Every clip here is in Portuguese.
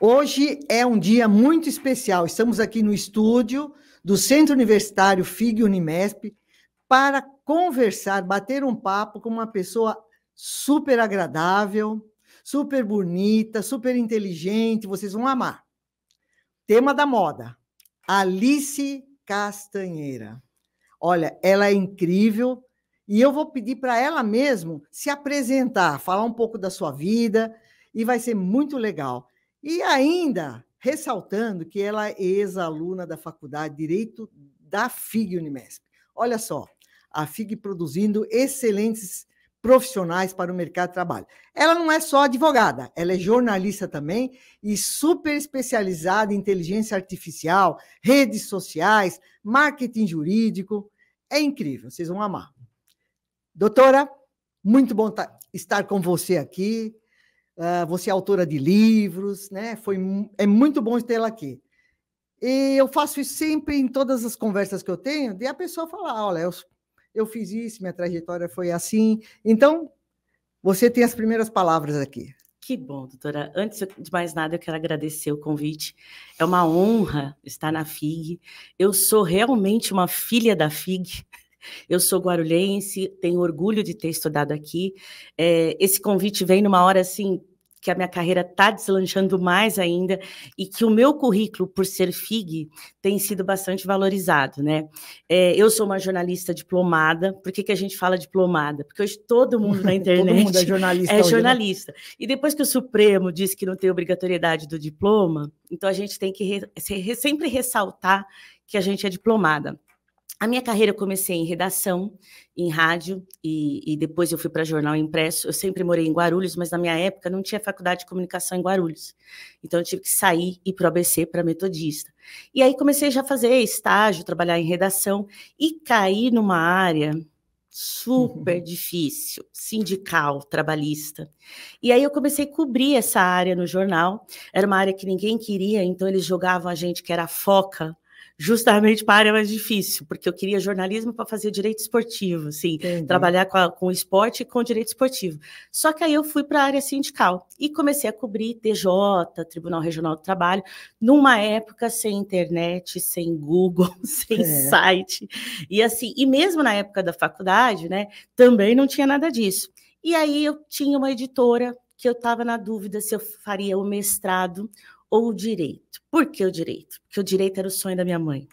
Hoje é um dia muito especial. Estamos aqui no estúdio do Centro Universitário FIG Unimesp para conversar, bater um papo com uma pessoa super agradável, super bonita, super inteligente. Vocês vão amar. Tema da moda: Alice Castanheira. Olha, ela é incrível e eu vou pedir para ela mesmo se apresentar, falar um pouco da sua vida e vai ser muito legal. E ainda ressaltando que ela é ex-aluna da Faculdade de Direito da FIG Unimesp. Olha só, a FIG produzindo excelentes profissionais para o mercado de trabalho. Ela não é só advogada, ela é jornalista também e super especializada em inteligência artificial, redes sociais, marketing jurídico. É incrível, vocês vão amar. Doutora, muito bom estar com você aqui. Você é autora de livros, né? É muito bom tê-la aqui. E eu faço isso sempre em todas as conversas que eu tenho, de a pessoa falar, olha, eu fiz isso, minha trajetória foi assim. Então, você tem as primeiras palavras aqui. Que bom, doutora. Antes de mais nada, eu quero agradecer o convite. É uma honra estar na FIG. Eu sou realmente uma filha da FIG. Eu sou guarulhense, tenho orgulho de ter estudado aqui. Esse convite vem numa hora, assim, que a minha carreira está deslanchando mais ainda e que o meu currículo, por ser FIG, tem sido bastante valorizado, né? Eu sou uma jornalista diplomada. Por que a gente fala diplomada? Porque hoje todo mundo na internet todo mundo é jornalista. É jornalista. Né? E depois que o Supremo disse que não tem obrigatoriedade do diploma, então a gente tem que sempre ressaltar que a gente é diplomada. A minha carreira eu comecei em redação, em rádio, e depois eu fui para jornal impresso. Eu sempre morei em Guarulhos, mas na minha época não tinha faculdade de comunicação em Guarulhos. Então eu tive que sair e ir para o ABC, para metodista. E aí comecei já a fazer estágio, trabalhar em redação, e caí numa área super difícil, sindical, trabalhista. E aí eu comecei a cobrir essa área no jornal. Era uma área que ninguém queria, então eles jogavam a gente que era foca, justamente para a área mais difícil, porque eu queria jornalismo para fazer direito esportivo, assim, trabalhar com esporte e com direito esportivo. Só que aí eu fui para a área sindical e comecei a cobrir TJ, Tribunal Regional do Trabalho, numa época sem internet, sem Google, sem site, e assim, e mesmo na época da faculdade, né, também não tinha nada disso. E aí eu tinha uma editora que eu estava na dúvida se eu faria o mestrado ou o direito. Por que o direito? Porque o direito era o sonho da minha mãe.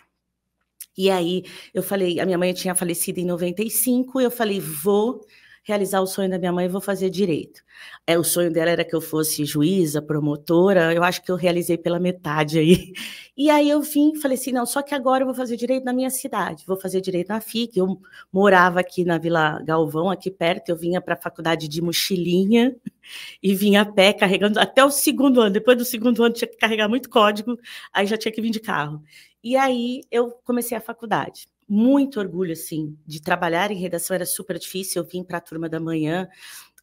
E aí eu falei, a minha mãe tinha falecido em 95, eu falei, vou realizar o sonho da minha mãe e vou fazer direito. O sonho dela era que eu fosse juíza, promotora, eu acho que eu realizei pela metade aí. E aí eu vim, falei assim, não, só que agora eu vou fazer direito na minha cidade, vou fazer direito na FIC, eu morava aqui na Vila Galvão, aqui perto, eu vinha para a faculdade de mochilinha e vinha a pé, carregando até o segundo ano, depois do segundo ano tinha que carregar muito código, aí já tinha que vir de carro. E aí eu comecei a faculdade. Muito orgulho, assim, de trabalhar em redação, era super difícil, eu vim para a turma da manhã,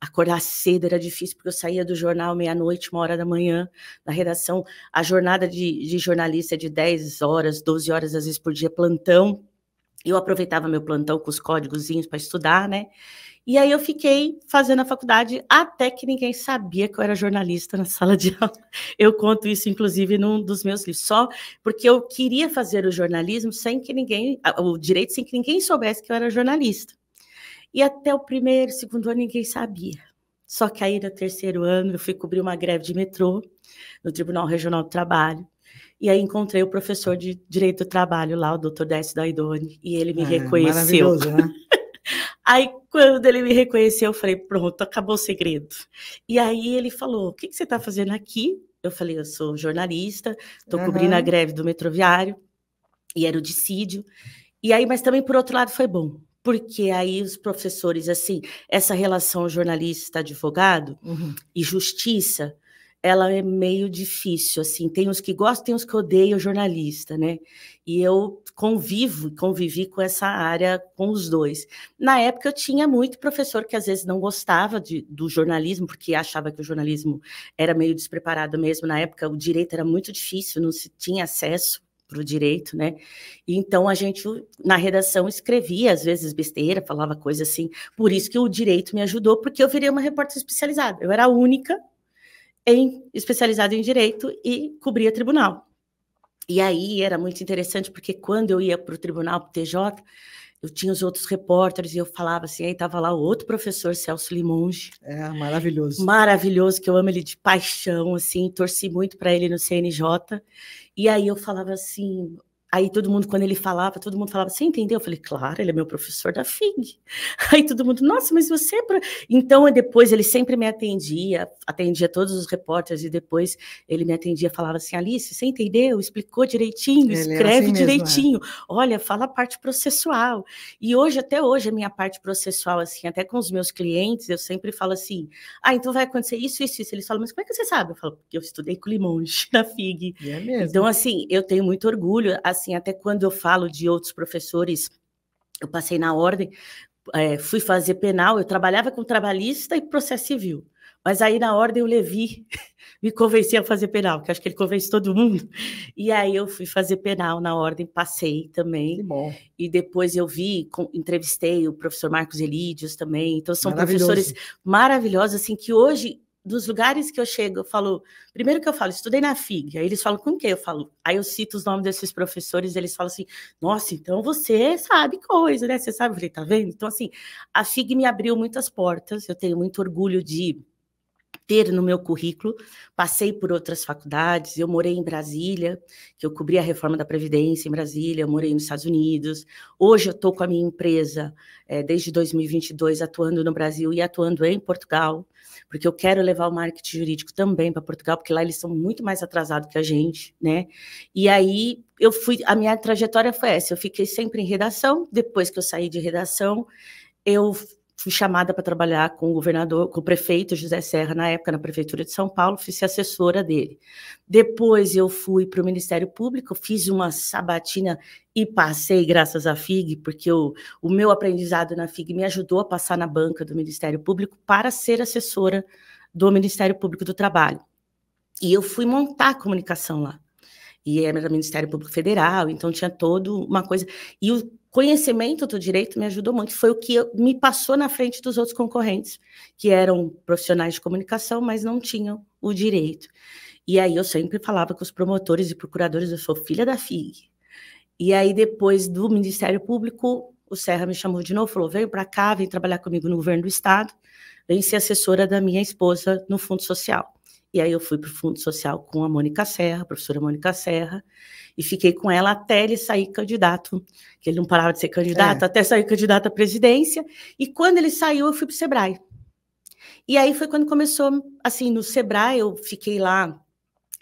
acordar cedo era difícil, porque eu saía do jornal meia-noite, 1h da manhã, na redação, a jornada de jornalista é de 10 horas, 12 horas, às vezes por dia, plantão, eu aproveitava meu plantão com os códigozinhos para estudar, né, e aí eu fiquei fazendo a faculdade até que ninguém sabia que eu era jornalista na sala de aula. Eu conto isso, inclusive, num dos meus livros, só porque eu queria fazer o jornalismo sem que ninguém, o direito sem que ninguém soubesse que eu era jornalista. E até o primeiro, segundo ano, ninguém sabia. Só que aí, no terceiro ano, eu fui cobrir uma greve de metrô no Tribunal Regional do Trabalho. E aí encontrei o professor de Direito do Trabalho lá, o doutor Décio Daidoni, e ele me reconheceu. Maravilhoso, né? Aí, quando ele me reconheceu, eu falei, pronto, acabou o segredo. E aí ele falou, o que você está fazendo aqui? Eu falei, eu sou jornalista, estou cobrindo a greve do metroviário, e era o dissídio. E aí, mas também, por outro lado, foi bom, porque aí os professores, assim, essa relação jornalista-advogado e justiça, ela é meio difícil, assim, tem os que gostam, tem os que odeiam jornalista, né? E eu convivi com essa área, com os dois. Na época eu tinha muito professor que às vezes não gostava do jornalismo, porque achava que o jornalismo era meio despreparado mesmo. Na época o direito era muito difícil, não se tinha acesso para o direito, né? E então a gente, na redação, escrevia, às vezes, besteira, falava coisa assim. Por isso que o direito me ajudou, porque eu virei uma repórter especializada. Eu era a única especializada em direito e cobria tribunal. E aí era muito interessante, porque quando eu ia para o tribunal, para o TJ, eu tinha os outros repórteres e eu falava assim, aí estava lá o outro professor, Celso Limonge. Maravilhoso. Maravilhoso, que eu amo ele de paixão, assim, torci muito para ele no CNJ. E aí eu falava assim, aí todo mundo, quando ele falava, todo mundo falava, você entendeu? Eu falei, claro, ele é meu professor da FIG. Aí todo mundo, nossa, mas você... Então, depois ele sempre me atendia todos os repórteres, e depois ele me atendia, falava assim, Alice, você entendeu? Explicou direitinho, escreve assim direitinho. Mesmo, Olha, fala a parte processual. E hoje, até hoje, a minha parte processual, assim, até com os meus clientes, eu sempre falo assim, então vai acontecer isso, isso, isso. Eles falam, mas como é que você sabe? Eu falo, porque eu estudei com o Limonge na FIG. É mesmo. Então, assim, eu tenho muito orgulho, assim, até quando eu falo de outros professores, eu passei na ordem, fui fazer penal, eu trabalhava com trabalhista e processo civil, mas aí na ordem o Levi me convencia a fazer penal, que acho que ele convence todo mundo, e aí eu fui fazer penal na ordem, passei também. Que bom. E depois eu entrevistei o professor Marcos Elídios também, então são professores maravilhosos, assim, que hoje... dos lugares que eu chego, eu falo... Primeiro que eu falo, estudei na FIG. Aí eles falam, com o quê? Eu falo... Aí eu cito os nomes desses professores, eles falam assim, nossa, então você sabe coisa, né? Você sabe? Eu falei, tá vendo? Então, assim, a FIG me abriu muitas portas. Eu tenho muito orgulho de ter no meu currículo. Passei por outras faculdades. Eu morei em Brasília, que eu cobri a reforma da Previdência em Brasília. Eu morei nos Estados Unidos. Hoje eu estou com a minha empresa, desde 2022, atuando no Brasil e atuando em Portugal, porque eu quero levar o marketing jurídico também para Portugal, porque lá eles são muito mais atrasados que a gente, né? E aí a minha trajetória foi essa, eu fiquei sempre em redação. Depois que eu saí de redação, eu fui chamada para trabalhar com o governador, com o prefeito José Serra, na época, na Prefeitura de São Paulo, fui ser assessora dele. Depois eu fui para o Ministério Público, fiz uma sabatina e passei, graças à FIG, porque o meu aprendizado na FIG me ajudou a passar na banca do Ministério Público para ser assessora do Ministério Público do Trabalho. E eu fui montar a comunicação lá. E era Ministério Público Federal, então tinha toda uma coisa... E o conhecimento do direito me ajudou muito, foi o que me passou na frente dos outros concorrentes, que eram profissionais de comunicação, mas não tinham o direito. E aí eu sempre falava com os promotores e procuradores, eu sou filha da FIG. E aí depois do Ministério Público, o Serra me chamou de novo, falou, vem para cá, vem trabalhar comigo no governo do Estado, vem ser assessora da minha esposa no Fundo Social. E aí eu fui para o Fundo Social com a Mônica Serra, a professora Mônica Serra, e fiquei com ela até ele sair candidato, que ele não parava de ser candidato, até sair candidato à presidência. E quando ele saiu, eu fui para o Sebrae. E aí foi quando começou, assim, no Sebrae, eu fiquei lá,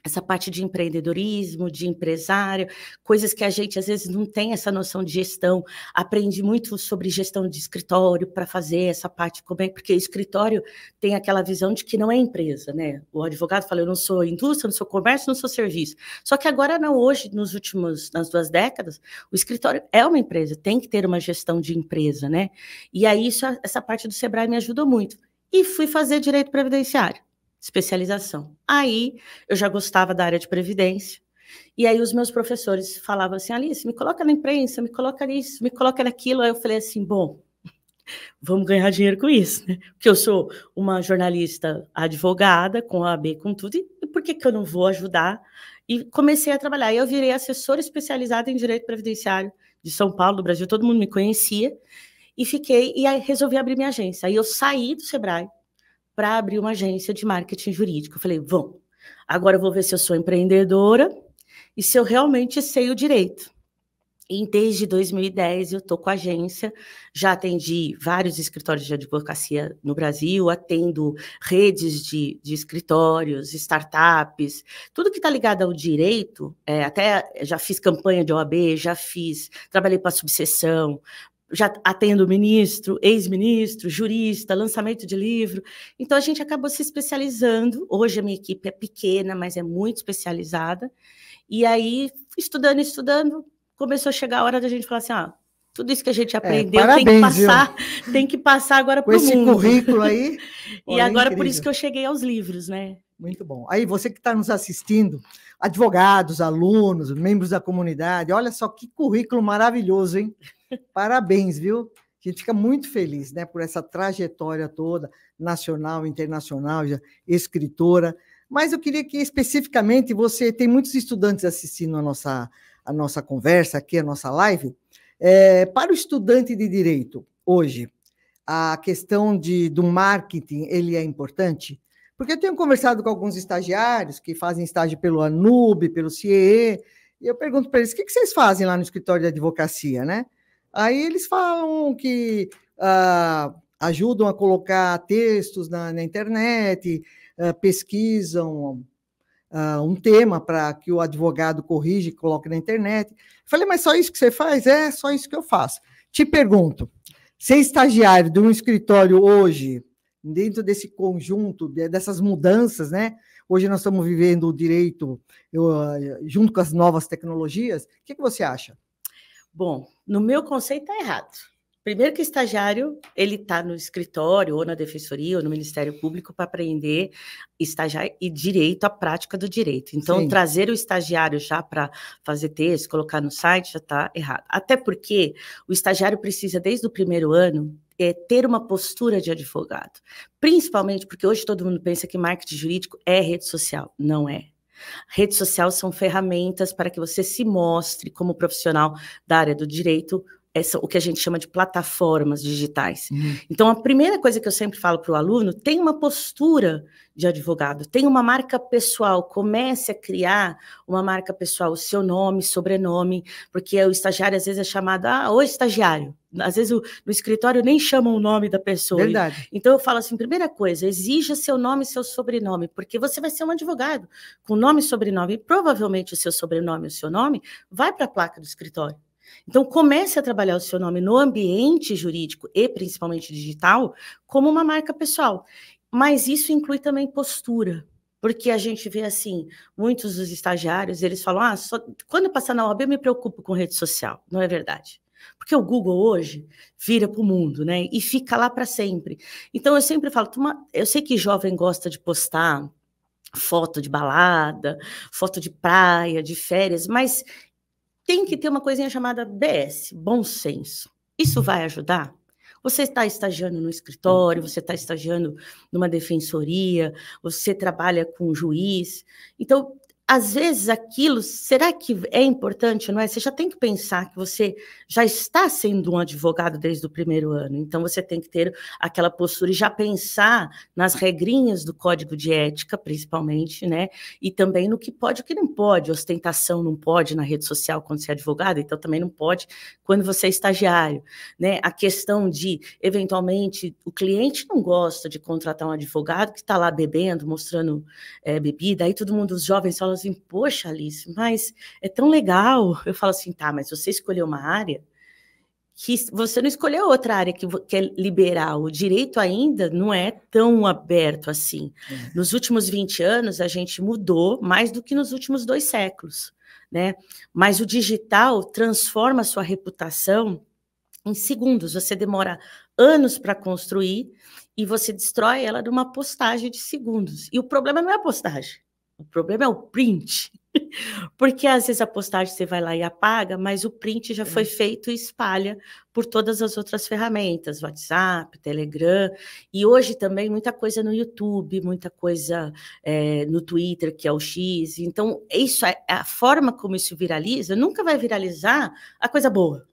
essa parte de empreendedorismo, de empresário, coisas que a gente às vezes não tem essa noção de gestão. Aprendi muito sobre gestão de escritório para fazer essa parte, porque o escritório tem aquela visão de que não é empresa, né? O advogado fala, eu não sou indústria, não sou comércio, não sou serviço. Só que agora não, hoje, nas 2 décadas, o escritório é uma empresa, tem que ter uma gestão de empresa, né? E aí essa parte do Sebrae me ajudou muito. E fui fazer direito previdenciário. Especialização. Aí eu já gostava da área de previdência, e aí os meus professores falavam assim, Alice, me coloca na imprensa, me coloca nisso, me coloca naquilo. Aí eu falei assim, bom, vamos ganhar dinheiro com isso, né? Porque eu sou uma jornalista advogada, com a AB, com tudo, e por que eu não vou ajudar? E comecei a trabalhar, e eu virei assessora especializada em direito previdenciário de São Paulo, do Brasil, todo mundo me conhecia, e aí resolvi abrir minha agência. Aí eu saí do Sebrae para abrir uma agência de marketing jurídico. Eu falei, agora eu vou ver se eu sou empreendedora e se eu realmente sei o direito. E desde 2010 eu estou com a agência, já atendi vários escritórios de advocacia no Brasil, atendo redes de escritórios, startups, tudo que está ligado ao direito, até já fiz campanha de OAB, trabalhei para a subseção, já atendo ministro, ex-ministro, jurista, lançamento de livro. Então, a gente acabou se especializando. Hoje, a minha equipe é pequena, mas é muito especializada. E aí, estudando, começou a chegar a hora da gente falar assim, tudo isso que a gente aprendeu tem que passar agora para o mundo. Com esse currículo aí. E agora, por isso que eu cheguei aos livros, né? Muito bom. Aí, você que está nos assistindo, advogados, alunos, membros da comunidade, olha só que currículo maravilhoso, hein? Parabéns, viu? A gente fica muito feliz, né, por essa trajetória toda, nacional, internacional, escritora. Mas eu queria que, especificamente, você tem muitos estudantes assistindo a nossa conversa aqui, a nossa live. Para o estudante de direito, hoje, a questão do marketing, ele é importante? Porque eu tenho conversado com alguns estagiários que fazem estágio pelo Anub, pelo CIEE, e eu pergunto para eles, o que vocês fazem lá no escritório de advocacia, né? Aí eles falam que ajudam a colocar textos na internet, pesquisam um tema para que o advogado corrija e coloque na internet. Falei, mas só isso que você faz? É, só isso que eu faço. Te pergunto, ser estagiário de um escritório hoje, dentro desse conjunto, dessas mudanças, né? Hoje nós estamos vivendo o direito junto com as novas tecnologias. O que você acha? Bom, no meu conceito está errado. Primeiro que o estagiário, ele está no escritório, ou na defensoria, ou no Ministério Público, para aprender estagiário e direito, a prática do direito. Então, trazer o estagiário já para fazer texto, colocar no site, já está errado. Até porque o estagiário precisa, desde o primeiro ano, ter uma postura de advogado. Principalmente porque hoje todo mundo pensa que marketing jurídico é rede social. Não é. Rede social são ferramentas para que você se mostre como profissional da área do direito, o que a gente chama de plataformas digitais. Então, a primeira coisa que eu sempre falo para o aluno, tem uma postura de advogado, tem uma marca pessoal, comece a criar uma marca pessoal, o seu nome, sobrenome, porque o estagiário às vezes é chamado, oi estagiário, às vezes no escritório nem chamam o nome da pessoa. Verdade. Então eu falo assim, primeira coisa, exija seu nome e seu sobrenome, porque você vai ser um advogado com nome e sobrenome, e provavelmente o seu sobrenome e o seu nome vai para a placa do escritório. Então, comece a trabalhar o seu nome no ambiente jurídico e principalmente digital como uma marca pessoal. Mas isso inclui também postura, porque a gente vê assim, muitos dos estagiários, eles falam, quando eu passar na OAB eu me preocupo com rede social. Não é verdade. Porque o Google hoje vira para o mundo, né? E fica lá para sempre. Então, eu sempre falo, eu sei que jovem gosta de postar foto de balada, foto de praia, de férias, mas tem que ter uma coisinha chamada BS, bom senso. Isso vai ajudar? Você está estagiando no escritório, você está estagiando numa defensoria, você trabalha com um juiz. Então, às vezes aquilo, será que é importante, não é? Você já tem que pensar que você já está sendo um advogado desde o primeiro ano, então você tem que ter aquela postura e já pensar nas regrinhas do código de ética, principalmente, né? E também no que pode e o que não pode. Ostentação não pode na rede social quando você é advogado, então também não pode quando você é estagiário, né? A questão de, eventualmente, o cliente não gosta de contratar um advogado que está lá bebendo, mostrando bebida, aí todo mundo, os jovens falam assim, poxa, Alice, mas é tão legal. Eu falo assim, tá, mas você escolheu uma área que você não escolheu outra área que é liberal. O direito ainda não é tão aberto assim. Nos últimos 20 anos, a gente mudou mais do que nos últimos 2 séculos, né? Mas o digital transforma a sua reputação em segundos. Você demora anos para construir e você destrói ela numa postagem de segundos. E o problema não é a postagem. O problema é o print, porque às vezes a postagem você vai lá e apaga, mas o print já foi feito e espalha por todas as outras ferramentas, WhatsApp, Telegram, e hoje também muita coisa no YouTube, muita coisa no Twitter, que é o X. Então, isso a forma como isso viraliza, nunca vai viralizar a coisa boa.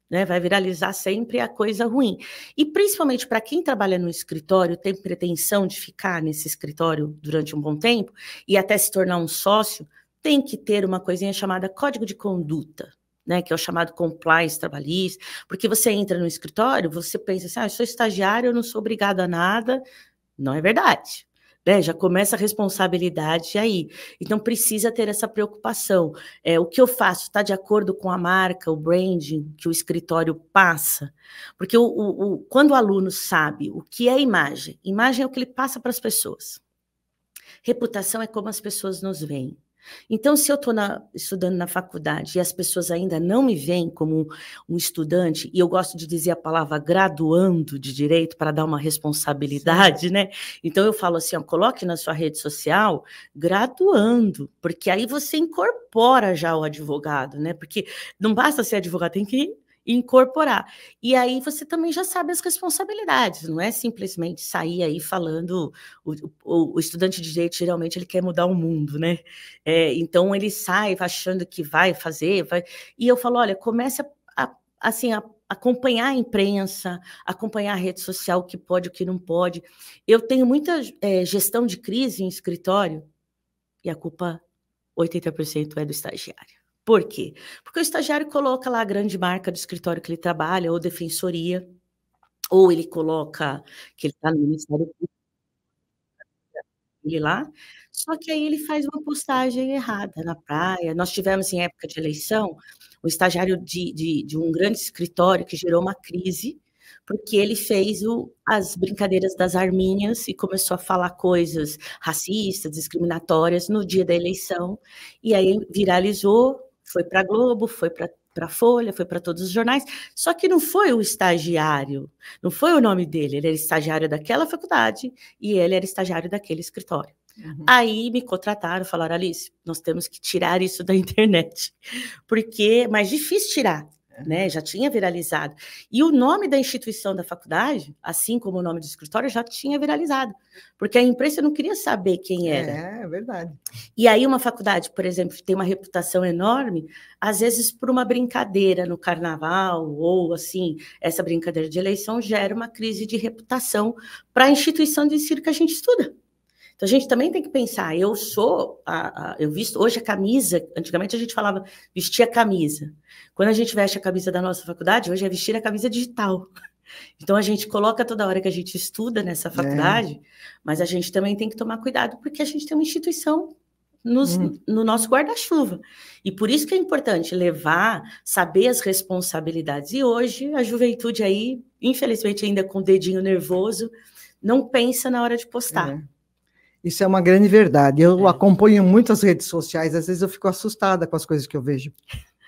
Né, vai viralizar sempre a coisa ruim. E principalmente para quem trabalha no escritório, tem pretensão de ficar nesse escritório durante um bom tempo e até se tornar um sócio, tem que ter uma coisinha chamada código de conduta, né, que é o chamado compliance trabalhista, porque você entra no escritório, você pensa assim, eu sou estagiário, eu não sou obrigado a nada. Não é verdade. Já começa a responsabilidade aí. Então, precisa ter essa preocupação. O que eu faço está de acordo com a marca, o branding que o escritório passa? Porque quando o aluno sabe o que é imagem é o que ele passa para as pessoas. Reputação é como as pessoas nos veem. Então, se eu estou estudando na faculdade e as pessoas ainda não me veem como um estudante, e eu gosto de dizer a palavra graduando de direito para dar uma responsabilidade, né? Então, eu falo assim, coloque na sua rede social graduando, porque aí você incorpora já o advogado, né? Porque não basta ser advogado, tem que incorporar. E aí você também já sabe as responsabilidades, não é simplesmente sair aí falando, o estudante de direito geralmente ele quer mudar o mundo, né? Então ele sai achando que vai fazer, e eu falo, olha, comece assim, a acompanhar a imprensa, acompanhar a rede social, o que pode, o que não pode. Eu tenho muita gestão de crise em escritório, e a culpa 80% é do estagiário. Por quê? Porque o estagiário coloca lá a grande marca do escritório que ele trabalha, ou defensoria, ou ele coloca que ele está no Ministério Público lá, só que aí ele faz uma postagem errada na praia. Nós tivemos, em época de eleição, o estagiário de um grande escritório que gerou uma crise, porque ele fez as brincadeiras das arminhas e começou a falar coisas racistas, discriminatórias no dia da eleição, e aí viralizou, foi para a Globo, foi para a Folha, foi para todos os jornais, só que não foi o estagiário, não foi o nome dele, ele era estagiário daquela faculdade e ele era estagiário daquele escritório. Uhum. Aí me contrataram, falaram, Alice, nós temos que tirar isso da internet, porque é mais difícil tirar, né? Já tinha viralizado. E o nome da instituição da faculdade, assim como o nome do escritório, já tinha viralizado, porque a imprensa não queria saber quem era. É verdade. E aí uma faculdade, por exemplo, que tem uma reputação enorme, às vezes por uma brincadeira no carnaval, ou assim, essa brincadeira de eleição gera uma crise de reputação para a instituição de ensino que a gente estuda. Então, a gente também tem que pensar, eu visto hoje a camisa, antigamente a gente falava vestir a camisa. Quando a gente veste a camisa da nossa faculdade, hoje é vestir a camisa digital. Então, a gente coloca toda hora que a gente estuda nessa faculdade, mas a gente também tem que tomar cuidado, porque a gente tem uma instituição no nosso guarda-chuva. E por isso que é importante levar, saber as responsabilidades. E hoje, a juventude aí, infelizmente ainda com o dedinho nervoso, não pensa na hora de postar. Isso é uma grande verdade. Eu acompanho muito as redes sociais, às vezes eu fico assustada com as coisas que eu vejo,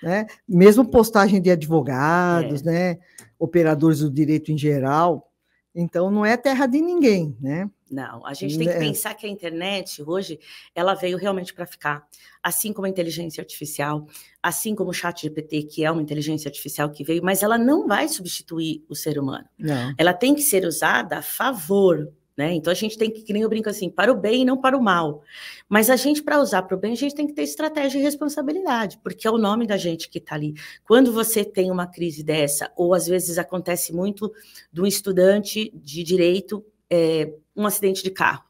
né? Mesmo postagem de advogados, né? Operadores do direito em geral. Então, não é terra de ninguém, né? Não, a gente tem que pensar que a internet, hoje, ela veio realmente para ficar. Assim como a inteligência artificial, assim como o ChatGPT, que é uma inteligência artificial que veio, mas ela não vai substituir o ser humano. Não. Ela tem que ser usada a favor, né? Então, a gente tem que nem eu brinco assim, para o bem e não para o mal. Mas a gente, para usar para o bem, a gente tem que ter estratégia e responsabilidade, porque é o nome da gente que está ali. Quando você tem uma crise dessa, ou às vezes acontece muito de um estudante de direito, um acidente de carro,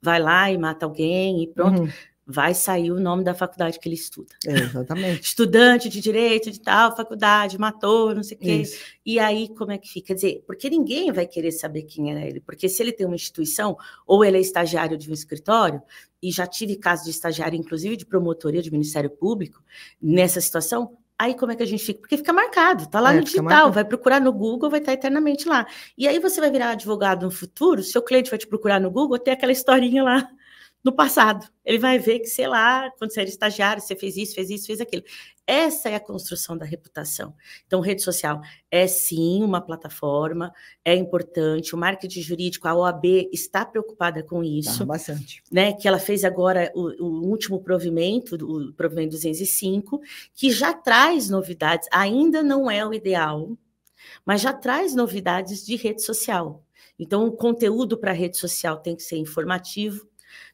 vai lá e mata alguém e pronto, vai sair o nome da faculdade que ele estuda. Exatamente. Estudante de direito de tal faculdade, matou, não sei o quê. Isso. E aí, como é que fica? Quer dizer, porque ninguém vai querer saber quem era ele, porque se ele tem uma instituição, ou ele é estagiário de um escritório, e já tive caso de estagiário, inclusive de promotoria de Ministério Público, nessa situação, aí como é que a gente fica? Porque fica marcado, tá lá no digital, vai procurar no Google, vai estar eternamente lá. E aí você vai virar advogado no futuro, seu cliente vai te procurar no Google, tem aquela historinha lá no passado. Ele vai ver que, sei lá, quando você era estagiário, você fez isso, fez aquilo. Essa é a construção da reputação. Então, rede social é sim uma plataforma, é importante. O marketing jurídico, a OAB está preocupada com isso. Bastante. Né, que ela fez agora o último provimento, o provimento 205, que já traz novidades, ainda não é o ideal, mas já traz novidades de rede social. Então, o conteúdo para a rede social tem que ser informativo,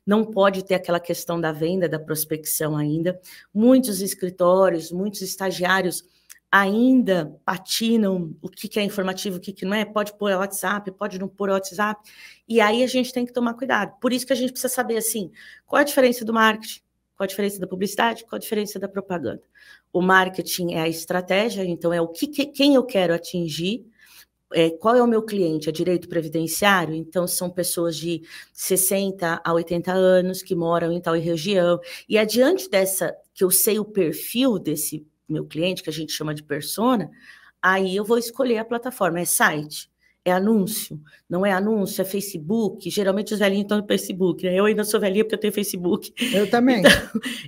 não pode ter aquela questão da venda, da prospecção ainda. Muitos escritórios, muitos estagiários ainda patinam o que é informativo, o que não é. Pode pôr WhatsApp, pode não pôr WhatsApp. E aí a gente tem que tomar cuidado. Por isso que a gente precisa saber, assim, qual a diferença do marketing, qual a diferença da publicidade, qual a diferença da propaganda. O marketing é a estratégia, então é quem eu quero atingir. Qual é o meu cliente? É direito previdenciário? Então, são pessoas de 60 a 80 anos que moram em tal região. E adiante dessa, que eu sei o perfil desse meu cliente, que a gente chama de persona, aí eu vou escolher a plataforma. É site? É anúncio? Não é anúncio? É Facebook? Geralmente os velhinhos estão no Facebook, né? Eu ainda sou velhinha porque eu tenho Facebook. Eu também. Então,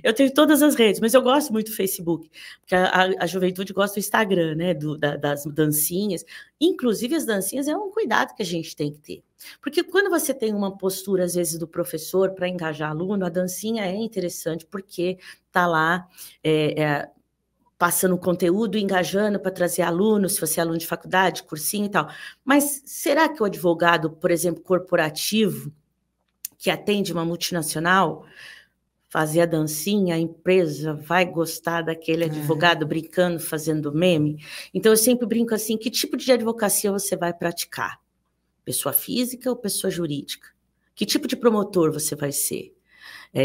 eu tenho todas as redes, mas eu gosto muito do Facebook, porque a juventude gosta do Instagram, né? Das dancinhas. Inclusive, as dancinhas é um cuidado que a gente tem que ter. Porque quando você tem uma postura, às vezes, do professor para engajar aluno, a dancinha é interessante, porque está lá... passando conteúdo, engajando para trazer alunos, se você é aluno de faculdade, cursinho e tal. Mas será que o advogado, por exemplo, corporativo, que atende uma multinacional, fazer a dancinha, a empresa vai gostar daquele advogado brincando, fazendo meme? Então, eu sempre brinco assim, que tipo de advocacia você vai praticar? Pessoa física ou pessoa jurídica? Que tipo de promotor você vai ser?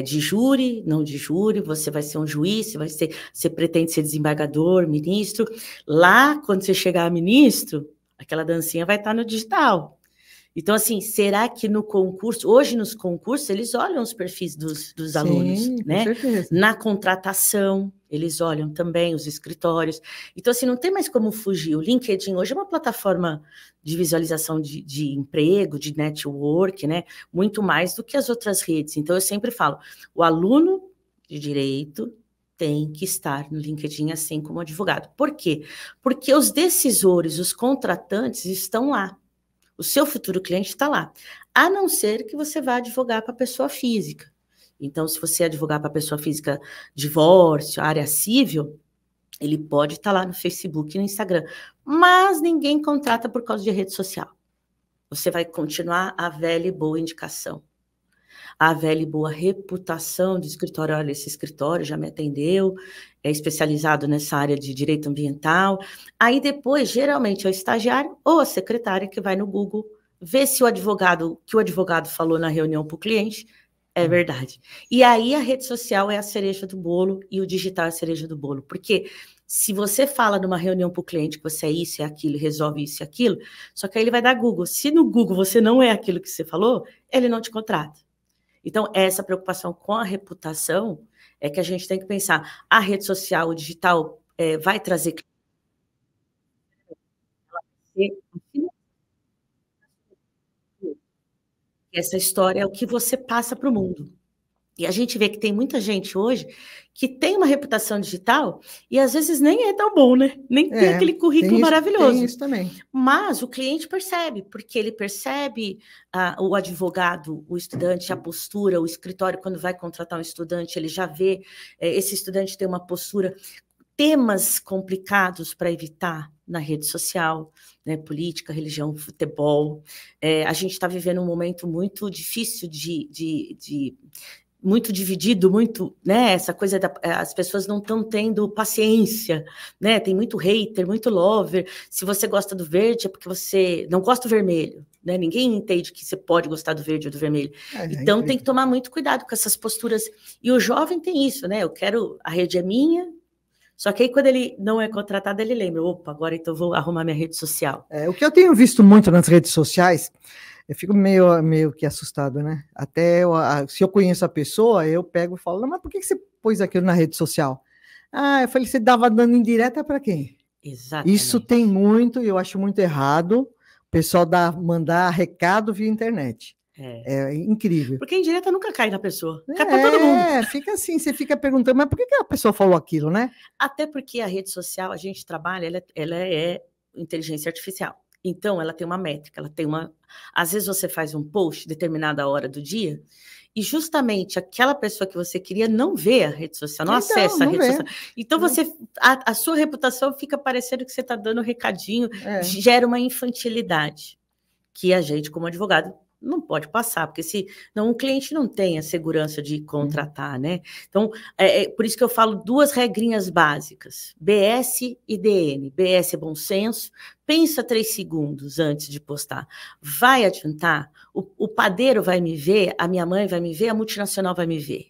De júri, não de júri, você vai ser um juiz, você pretende ser desembargador, ministro. Lá, quando você chegar a ministro, aquela dancinha vai estar no digital. Então, assim, será que no concurso, hoje nos concursos, eles olham os perfis dos alunos, né? Com certeza. Na contratação, eles olham também os escritórios. Então, assim, não tem mais como fugir. O LinkedIn hoje é uma plataforma de visualização de emprego, de network, né? Muito mais do que as outras redes. Então, eu sempre falo, o aluno de direito tem que estar no LinkedIn, assim como o advogado. Por quê? Porque os decisores, os contratantes estão lá. O seu futuro cliente está lá, a não ser que você vá advogar para a pessoa física. Então, se você advogar para a pessoa física, divórcio, área civil, ele pode estar lá no Facebook e no Instagram, mas ninguém contrata por causa de rede social. Você vai continuar a velha e boa indicação, a velha e boa reputação do escritório. Olha, esse escritório já me atendeu, é especializado nessa área de direito ambiental. Aí depois, geralmente, é o estagiário ou a secretária que vai no Google ver se o que o advogado falou na reunião para o cliente é verdade. E aí a rede social é a cereja do bolo e o digital é a cereja do bolo. Porque se você fala numa reunião para o cliente que você é isso, é aquilo, resolve isso e aquilo, só que aí ele vai dar Google. Se no Google você não é aquilo que você falou, ele não te contrata. Então, essa preocupação com a reputação é que a gente tem que pensar. A rede social, o digital, vai trazer... Essa história é o que você passa para o mundo. E a gente vê que tem muita gente hoje que tem uma reputação digital e às vezes nem é tão bom, né? Nem tem aquele currículo maravilhoso. Tem isso também. Mas o cliente percebe, porque ele percebe o advogado, o estudante, a postura, o escritório, quando vai contratar um estudante, ele já vê esse estudante ter uma postura, temas complicados para evitar na rede social, né? Política, religião, futebol. A gente está vivendo um momento muito difícil muito dividido, muito, né? Essa coisa as pessoas não estão tendo paciência, né? Tem muito hater, muito lover. Se você gosta do verde, é porque você não gosta do vermelho, né? Ninguém entende que você pode gostar do verde ou do vermelho. Então tem que tomar muito cuidado com essas posturas. E o jovem tem isso, né? A rede é minha. Só que aí, quando ele não é contratado, ele lembra, opa, agora então vou arrumar minha rede social. O que eu tenho visto muito nas redes sociais, eu fico meio que assustado, né? Até se eu conheço a pessoa, eu pego e falo, não, mas por que você pôs aquilo na rede social? Eu falei, você estava dando indireta para quem? Exatamente. Isso tem muito, e eu acho muito errado, o pessoal mandar recado via internet. É incrível. Porque indireta nunca cai na pessoa, cai para todo mundo. Fica assim, você fica perguntando, mas por que a pessoa falou aquilo, né? Até porque a rede social, a gente trabalha, ela é inteligência artificial. Então, ela tem uma métrica, às vezes você faz um post determinada hora do dia, e justamente aquela pessoa que você queria não vê a rede social, não acessa a rede social. Então, a sua reputação fica parecendo que você está dando um recadinho, gera uma infantilidade, que a gente, como advogado, não pode passar, porque um cliente não tem a segurança de contratar, né? Então, por isso que eu falo duas regrinhas básicas, BS e DN. BS é bom senso, pensa 3 segundos antes de postar. Vai adiantar? O padeiro vai me ver, a minha mãe vai me ver, a multinacional vai me ver.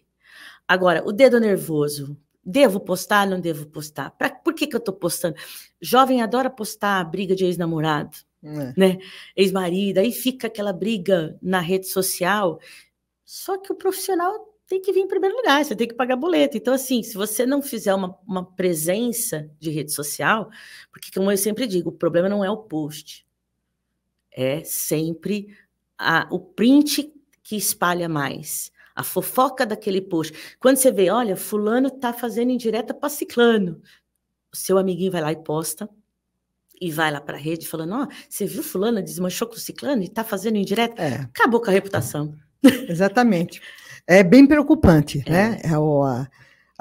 Agora, o dedo nervoso, devo postar, não devo postar? Por que eu estou postando? Jovem adora postar briga de ex-namorado. Né? Ex-marido, aí fica aquela briga na rede social, só que o profissional tem que vir em primeiro lugar, você tem que pagar boleto. Então, assim, se você não fizer uma presença de rede social, porque, como eu sempre digo, o problema não é o post, é sempre o print que espalha mais, a fofoca daquele post. Quando você vê, olha, fulano está fazendo indireta para ciclano, o seu amiguinho vai lá e posta, e vai lá para a rede falando, você viu fulana desmanchou com o ciclano e está fazendo indireta? Acabou com a reputação. Exatamente. É bem preocupante, né?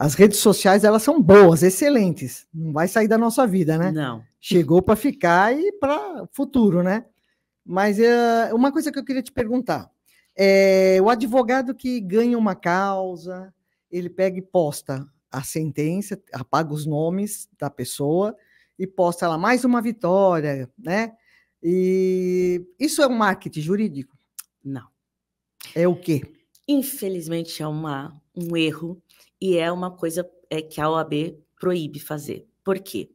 As redes sociais, elas são boas, excelentes. Não vai sair da nossa vida, né? Não. Chegou para ficar e para o futuro, né? Mas uma coisa que eu queria te perguntar. O advogado que ganha uma causa, ele pega e posta a sentença, apaga os nomes da pessoa e posta lá mais uma vitória, né? E isso é um marketing jurídico? Não. É o quê? Infelizmente, é um erro e é uma coisa que a OAB proíbe fazer. Por quê?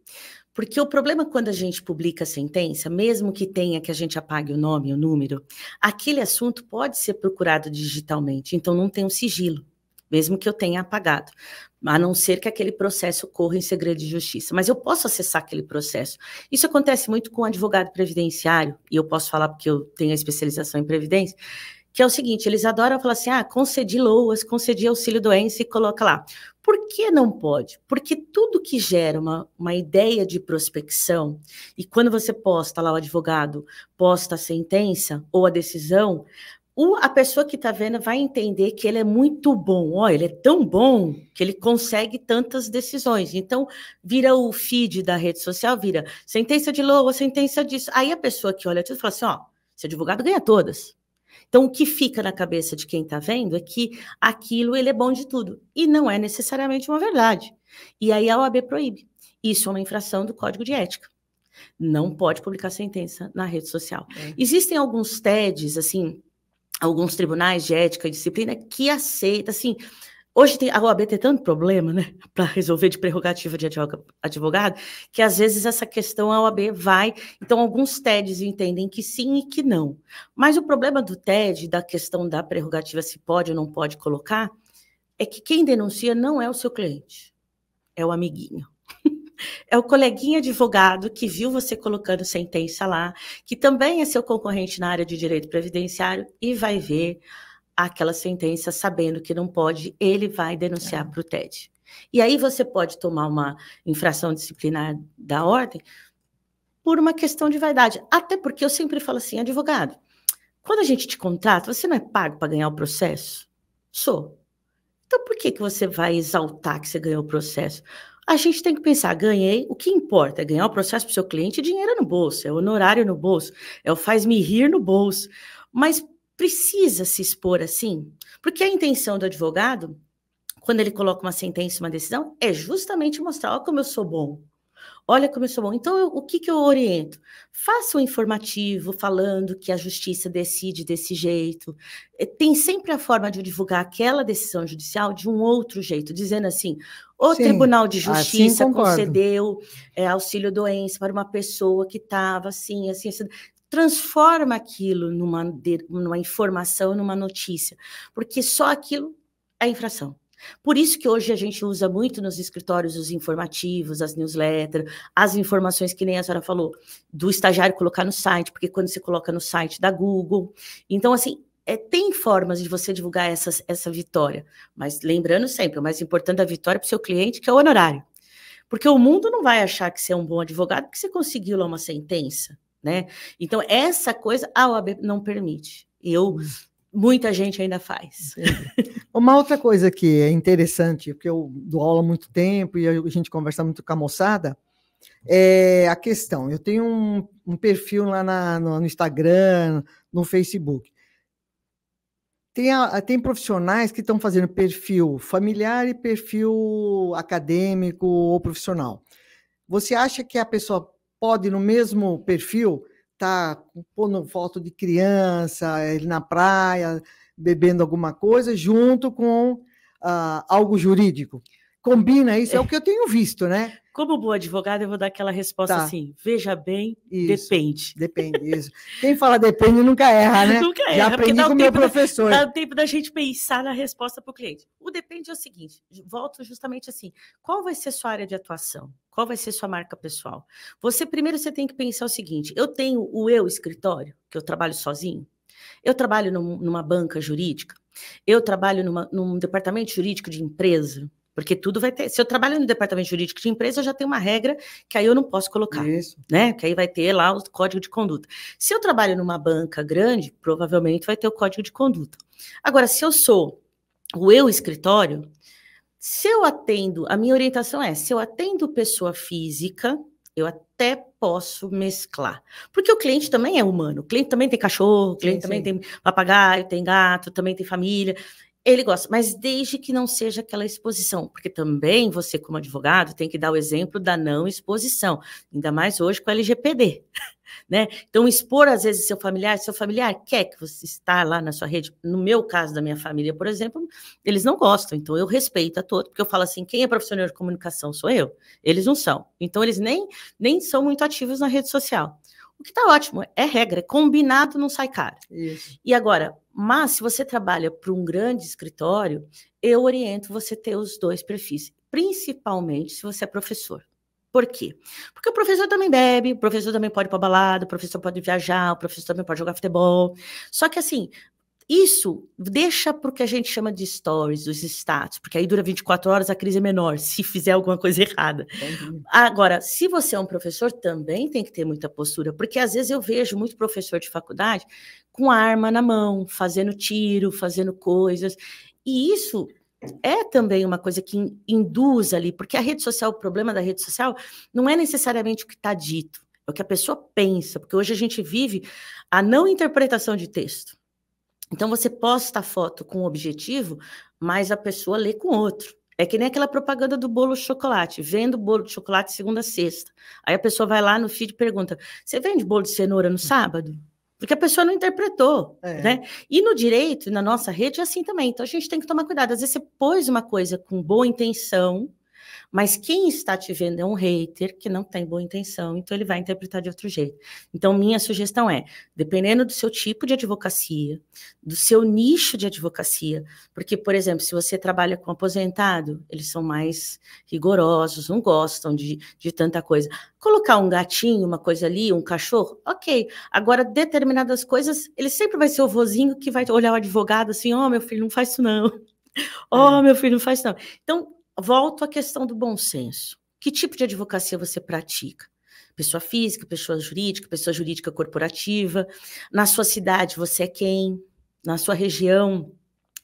Porque o problema quando a gente publica a sentença, mesmo que tenha que a gente apague o nome, o número, aquele assunto pode ser procurado digitalmente, então não tem um sigilo, mesmo que eu tenha apagado, a não ser que aquele processo corra em segredo de justiça. Mas eu posso acessar aquele processo. Isso acontece muito com o advogado previdenciário, e eu posso falar porque eu tenho a especialização em previdência, que é o seguinte, eles adoram falar assim, concedi LOAS, concedi auxílio-doença e coloca lá. Por que não pode? Porque tudo que gera uma ideia de prospecção, e quando você posta lá, o advogado posta a sentença ou a decisão, a pessoa que está vendo vai entender que ele é muito bom. Ele é tão bom que ele consegue tantas decisões. Então, vira o feed da rede social, vira sentença de LOAS, sentença disso. Aí a pessoa que olha tudo fala assim, esse advogado ganha todas. Então, o que fica na cabeça de quem está vendo é que aquilo ele é bom de tudo. E não é necessariamente uma verdade. E aí a OAB proíbe. Isso é uma infração do Código de Ética. Não pode publicar sentença na rede social. Existem alguns TEDs, assim, alguns tribunais de ética e disciplina que aceitam, assim... Hoje a OAB tem tanto problema, né, para resolver de prerrogativa de advogado, que às vezes essa questão a OAB vai... Então, alguns TEDs entendem que sim e que não. Mas o problema do TED, da questão da prerrogativa se pode ou não pode colocar, é que quem denuncia não é o seu cliente, é o amiguinho. É o coleguinha advogado que viu você colocando sentença lá, que também é seu concorrente na área de direito previdenciário e vai ver aquela sentença sabendo que não pode, ele vai denunciar para o TED. E aí você pode tomar uma infração disciplinar da ordem por uma questão de vaidade. Até porque eu sempre falo assim, advogado, quando a gente te contrata, você não é pago para ganhar o processo? Sou. Então por que você vai exaltar que você ganhou o processo? A gente tem que pensar, ganhei, o que importa é ganhar o processo para o seu cliente, dinheiro no bolso, é honorário no bolso, é o faz-me rir no bolso. Mas precisa se expor assim? Porque a intenção do advogado, quando ele coloca uma sentença, uma decisão, é justamente mostrar, olha como eu sou bom. Olha como eu sou bom. Então, o que eu oriento? Faça um informativo falando que a justiça decide desse jeito. Tem sempre a forma de divulgar aquela decisão judicial de um outro jeito, dizendo assim, o Tribunal de Justiça concedeu auxílio-doença para uma pessoa que estava assim, assim, assim. Transforma aquilo numa informação, numa notícia, porque só aquilo é infração. Por isso que hoje a gente usa muito nos escritórios os informativos, as newsletters, as informações que nem a senhora falou, do estagiário colocar no site, porque quando você coloca no site da Google. Então, assim, tem formas de você divulgar essa vitória, mas lembrando sempre, o mais importante da vitória é para o seu cliente, que é o honorário. Porque o mundo não vai achar que você é um bom advogado porque você conseguiu lá uma sentença, né? Então, essa coisa a OAB não permite. Muita gente ainda faz. Uma outra coisa que é interessante, porque eu dou aula há muito tempo e a gente conversa muito com a moçada, é a questão. Eu tenho um perfil lá no Instagram, no Facebook. Tem profissionais que estão fazendo perfil familiar e perfil acadêmico ou profissional. Você acha que a pessoa pode, no mesmo perfil, estar pondo foto de criança, ele na praia, bebendo alguma coisa, junto com algo jurídico? Combina isso? É o que eu tenho visto, né? Como boa advogada, eu vou dar aquela resposta assim, veja bem, isso, depende. Depende, isso. Quem fala depende nunca erra, né? Nunca erra. Já aprendi com o meu professor. Dá tempo da gente pensar na resposta para o cliente. O depende é o seguinte, volto justamente assim, qual vai ser sua área de atuação? Qual vai ser sua marca pessoal? Primeiro você tem que pensar o seguinte, eu tenho o escritório, que eu trabalho sozinho, eu trabalho numa banca jurídica, eu trabalho num departamento jurídico de empresa, porque tudo vai ter. Se eu trabalho no departamento jurídico de empresa, eu já tenho uma regra que aí eu não posso colocar. Isso. Né? Que aí vai ter lá o código de conduta. Se eu trabalho numa banca grande, provavelmente vai ter o código de conduta. Agora, se eu sou o escritório, Se eu atendo, a minha orientação é, se eu atendo pessoa física, eu até posso mesclar. Porque o cliente também é humano, o cliente também tem cachorro, o cliente também tem papagaio, tem gato, também tem família. Ele gosta, mas desde que não seja aquela exposição, porque também você, como advogado, tem que dar o exemplo da não exposição, ainda mais hoje com a LGPD, né? Então, expor, às vezes, seu familiar quer que você está lá na sua rede, no meu caso, da minha família, por exemplo, eles não gostam, então eu respeito a todos, porque eu falo assim, quem é profissional de comunicação sou eu, eles não são, então eles nem são muito ativos na rede social. O que está ótimo, é regra, combinado não sai caro. Isso. E agora, mas se você trabalha para um grande escritório, eu oriento você ter os 2 perfis, principalmente se você é professor. Por quê? Porque o professor também bebe, o professor também pode ir para balada, o professor pode viajar, o professor também pode jogar futebol. Só que assim, isso deixa para o que a gente chama de stories, os status, porque aí dura 24 horas, a crise é menor, se fizer alguma coisa errada. Agora, se você é um professor, também tem que ter muita postura, porque às vezes eu vejo muito professor de faculdade com arma na mão, fazendo tiro, fazendo coisas, e isso é também uma coisa que induz ali, porque a rede social, o problema da rede social não é necessariamente o que está dito, é o que a pessoa pensa, porque hoje a gente vive a não interpretação de texto. Então, você posta a foto com um objetivo, mas a pessoa lê com outro. É que nem aquela propaganda do bolo de chocolate. Vendo bolo de chocolate segunda a sexta. Aí a pessoa vai lá no feed e pergunta, você vende bolo de cenoura no sábado? Porque a pessoa não interpretou, né? E no direito, na nossa rede, é assim também. Então, a gente tem que tomar cuidado. Às vezes, você pôs uma coisa com boa intenção, mas quem está te vendo é um hater que não tem boa intenção, então ele vai interpretar de outro jeito. Então, minha sugestão é, dependendo do seu tipo de advocacia, do seu nicho de advocacia, porque, por exemplo, se você trabalha com aposentado, eles são mais rigorosos, não gostam de tanta coisa. Colocar um gatinho, uma coisa ali, um cachorro, ok. Agora, determinadas coisas, ele sempre vai ser o vozinho que vai olhar o advogado assim, meu filho, não faz isso não. Meu filho, não faz isso não. Então, volto à questão do bom senso. Que tipo de advocacia você pratica? Pessoa física, pessoa jurídica corporativa. Na sua cidade, você é quem? Na sua região,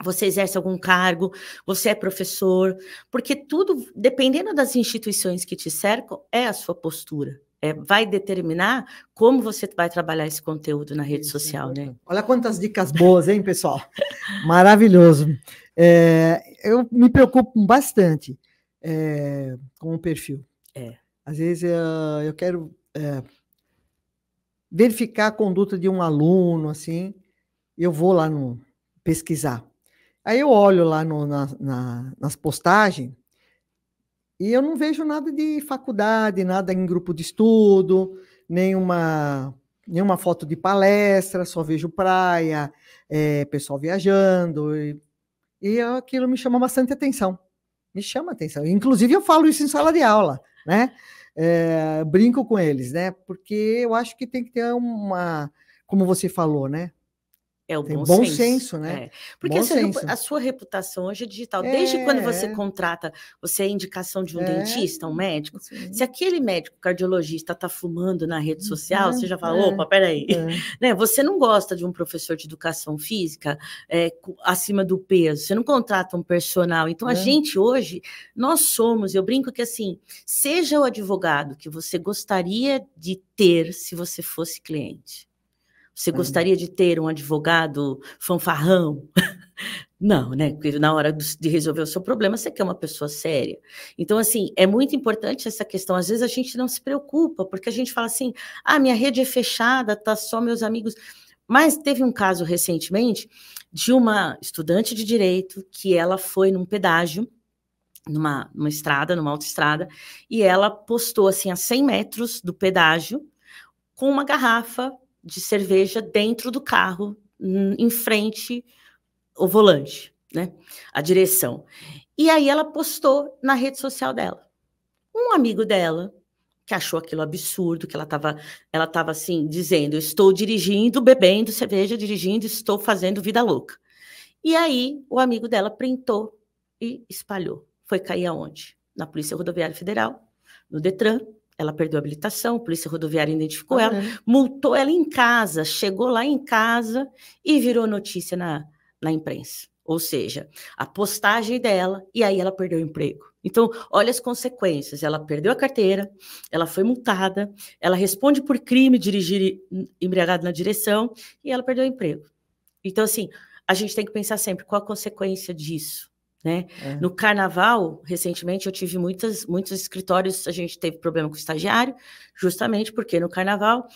você exerce algum cargo? Você é professor? Porque tudo, dependendo das instituições que te cercam, é a sua postura. Vai determinar como você vai trabalhar esse conteúdo na rede social, né? Olha quantas dicas boas, hein, pessoal? Maravilhoso. Eu me preocupo bastante com o perfil. Às vezes eu quero verificar a conduta de um aluno, assim, eu vou lá pesquisar. Aí eu olho lá nas postagens e eu não vejo nada de faculdade, nada em grupo de estudo, nenhuma foto de palestra, só vejo praia, pessoal viajando, e aquilo me chama bastante atenção. Me chama atenção. Inclusive, eu falo isso em sala de aula, né? Brinco com eles, né? Porque eu acho que tem que ter como você falou, né? É o Tem bom senso, né? Porque a sua reputação hoje é digital. Desde quando você contrata, você é indicação de um dentista, um médico, se aquele médico cardiologista está fumando na rede social, você já fala, opa, peraí. Né? Você não gosta de um professor de educação física acima do peso, você não contrata um personal. Então, a gente hoje, eu brinco que assim, seja o advogado que você gostaria de ter se você fosse cliente. Você gostaria de ter um advogado fanfarrão? Não, né? Porque na hora de resolver o seu problema, você quer uma pessoa séria. Então, assim, é muito importante essa questão. Às vezes a gente não se preocupa, porque a gente fala assim, minha rede é fechada, tá só meus amigos. Mas teve um caso recentemente de uma estudante de direito que ela foi num pedágio, numa estrada, numa autoestrada, e ela postou, assim, a 100 metros do pedágio, com uma garrafa de cerveja dentro do carro, em frente ao volante, né? A direção. E aí ela postou na rede social dela. Um amigo dela, que achou aquilo absurdo, que ela estava assim, dizendo, eu estou dirigindo, bebendo cerveja, dirigindo, estou fazendo vida louca. E aí o amigo dela printou e espalhou. Foi cair aonde? Na Polícia Rodoviária Federal, no Detran. Ela perdeu a habilitação, a Polícia Rodoviária identificou ela, multou ela em casa, chegou lá em casa e virou notícia na imprensa. ou seja, a postagem dela, e aí ela perdeu o emprego. Então, olha as consequências, ela perdeu a carteira, ela foi multada, ela responde por crime, dirigir embriagado na direção, e ela perdeu o emprego. Então, assim, a gente tem que pensar sempre qual a consequência disso, né? No carnaval, recentemente, eu tive muitos escritórios, a gente teve problema com o estagiário, justamente porque no carnaval,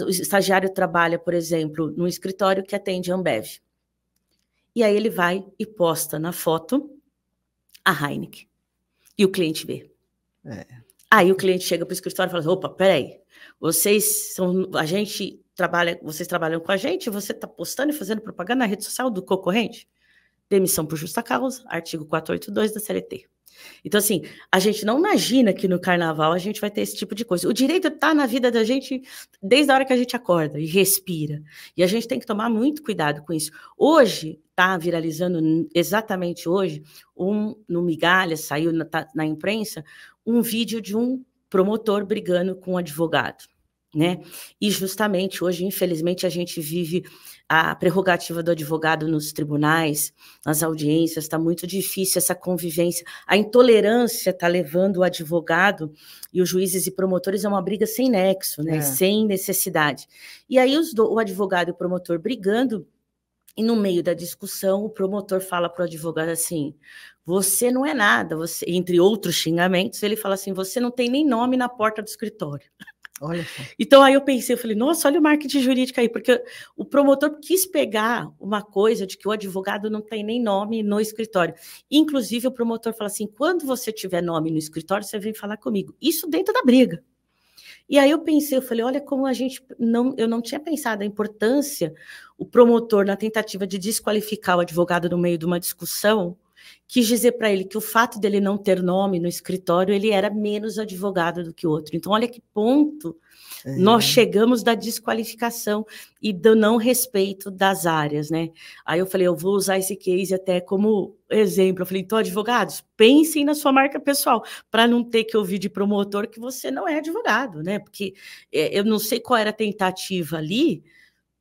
o estagiário trabalha, por exemplo, num escritório que atende a Ambev. E aí ele vai e posta na foto a Heineken. E o cliente vê. Aí o cliente chega para o escritório e fala, opa, peraí, vocês trabalham com a gente, você está postando e fazendo propaganda na rede social do concorrente? Demissão por justa causa, artigo 482 da CLT. Então, assim, a gente não imagina que no carnaval a gente vai ter esse tipo de coisa. O direito está na vida da gente desde a hora que a gente acorda e respira. E a gente tem que tomar muito cuidado com isso. Hoje, está viralizando, exatamente hoje, no Migalha, saiu na imprensa, um vídeo de um promotor brigando com um advogado, né? E justamente hoje, infelizmente, a gente vive a prerrogativa do advogado nos tribunais, nas audiências, está muito difícil essa convivência. A intolerância está levando o advogado e os juízes e promotores a uma briga sem nexo, né? Sem necessidade. E aí o advogado e o promotor brigando, e no meio da discussão, o promotor fala para o advogado assim, você não é nada, você, entre outros xingamentos, ele fala assim, você não tem nem nome na porta do escritório. Olha. Então, aí eu pensei, eu falei, nossa, olha o marketing jurídico aí, porque o promotor quis pegar uma coisa de que o advogado não tem nem nome no escritório. Inclusive, o promotor fala assim, quando você tiver nome no escritório, você vem falar comigo. Isso dentro da briga. E aí eu pensei, eu falei, olha como eu não tinha pensado a importância, o promotor, na tentativa de desqualificar o advogado no meio de uma discussão, quis dizer para ele que o fato dele não ter nome no escritório, ele era menos advogado do que o outro. Então, olha que ponto nós chegamos da desqualificação e do não respeito das áreas, né? Aí eu falei, eu vou usar esse case até como exemplo. Eu falei, então, advogados, pensem na sua marca pessoal, para não ter que ouvir de promotor que você não é advogado, né? Porque eu não sei qual era a tentativa ali,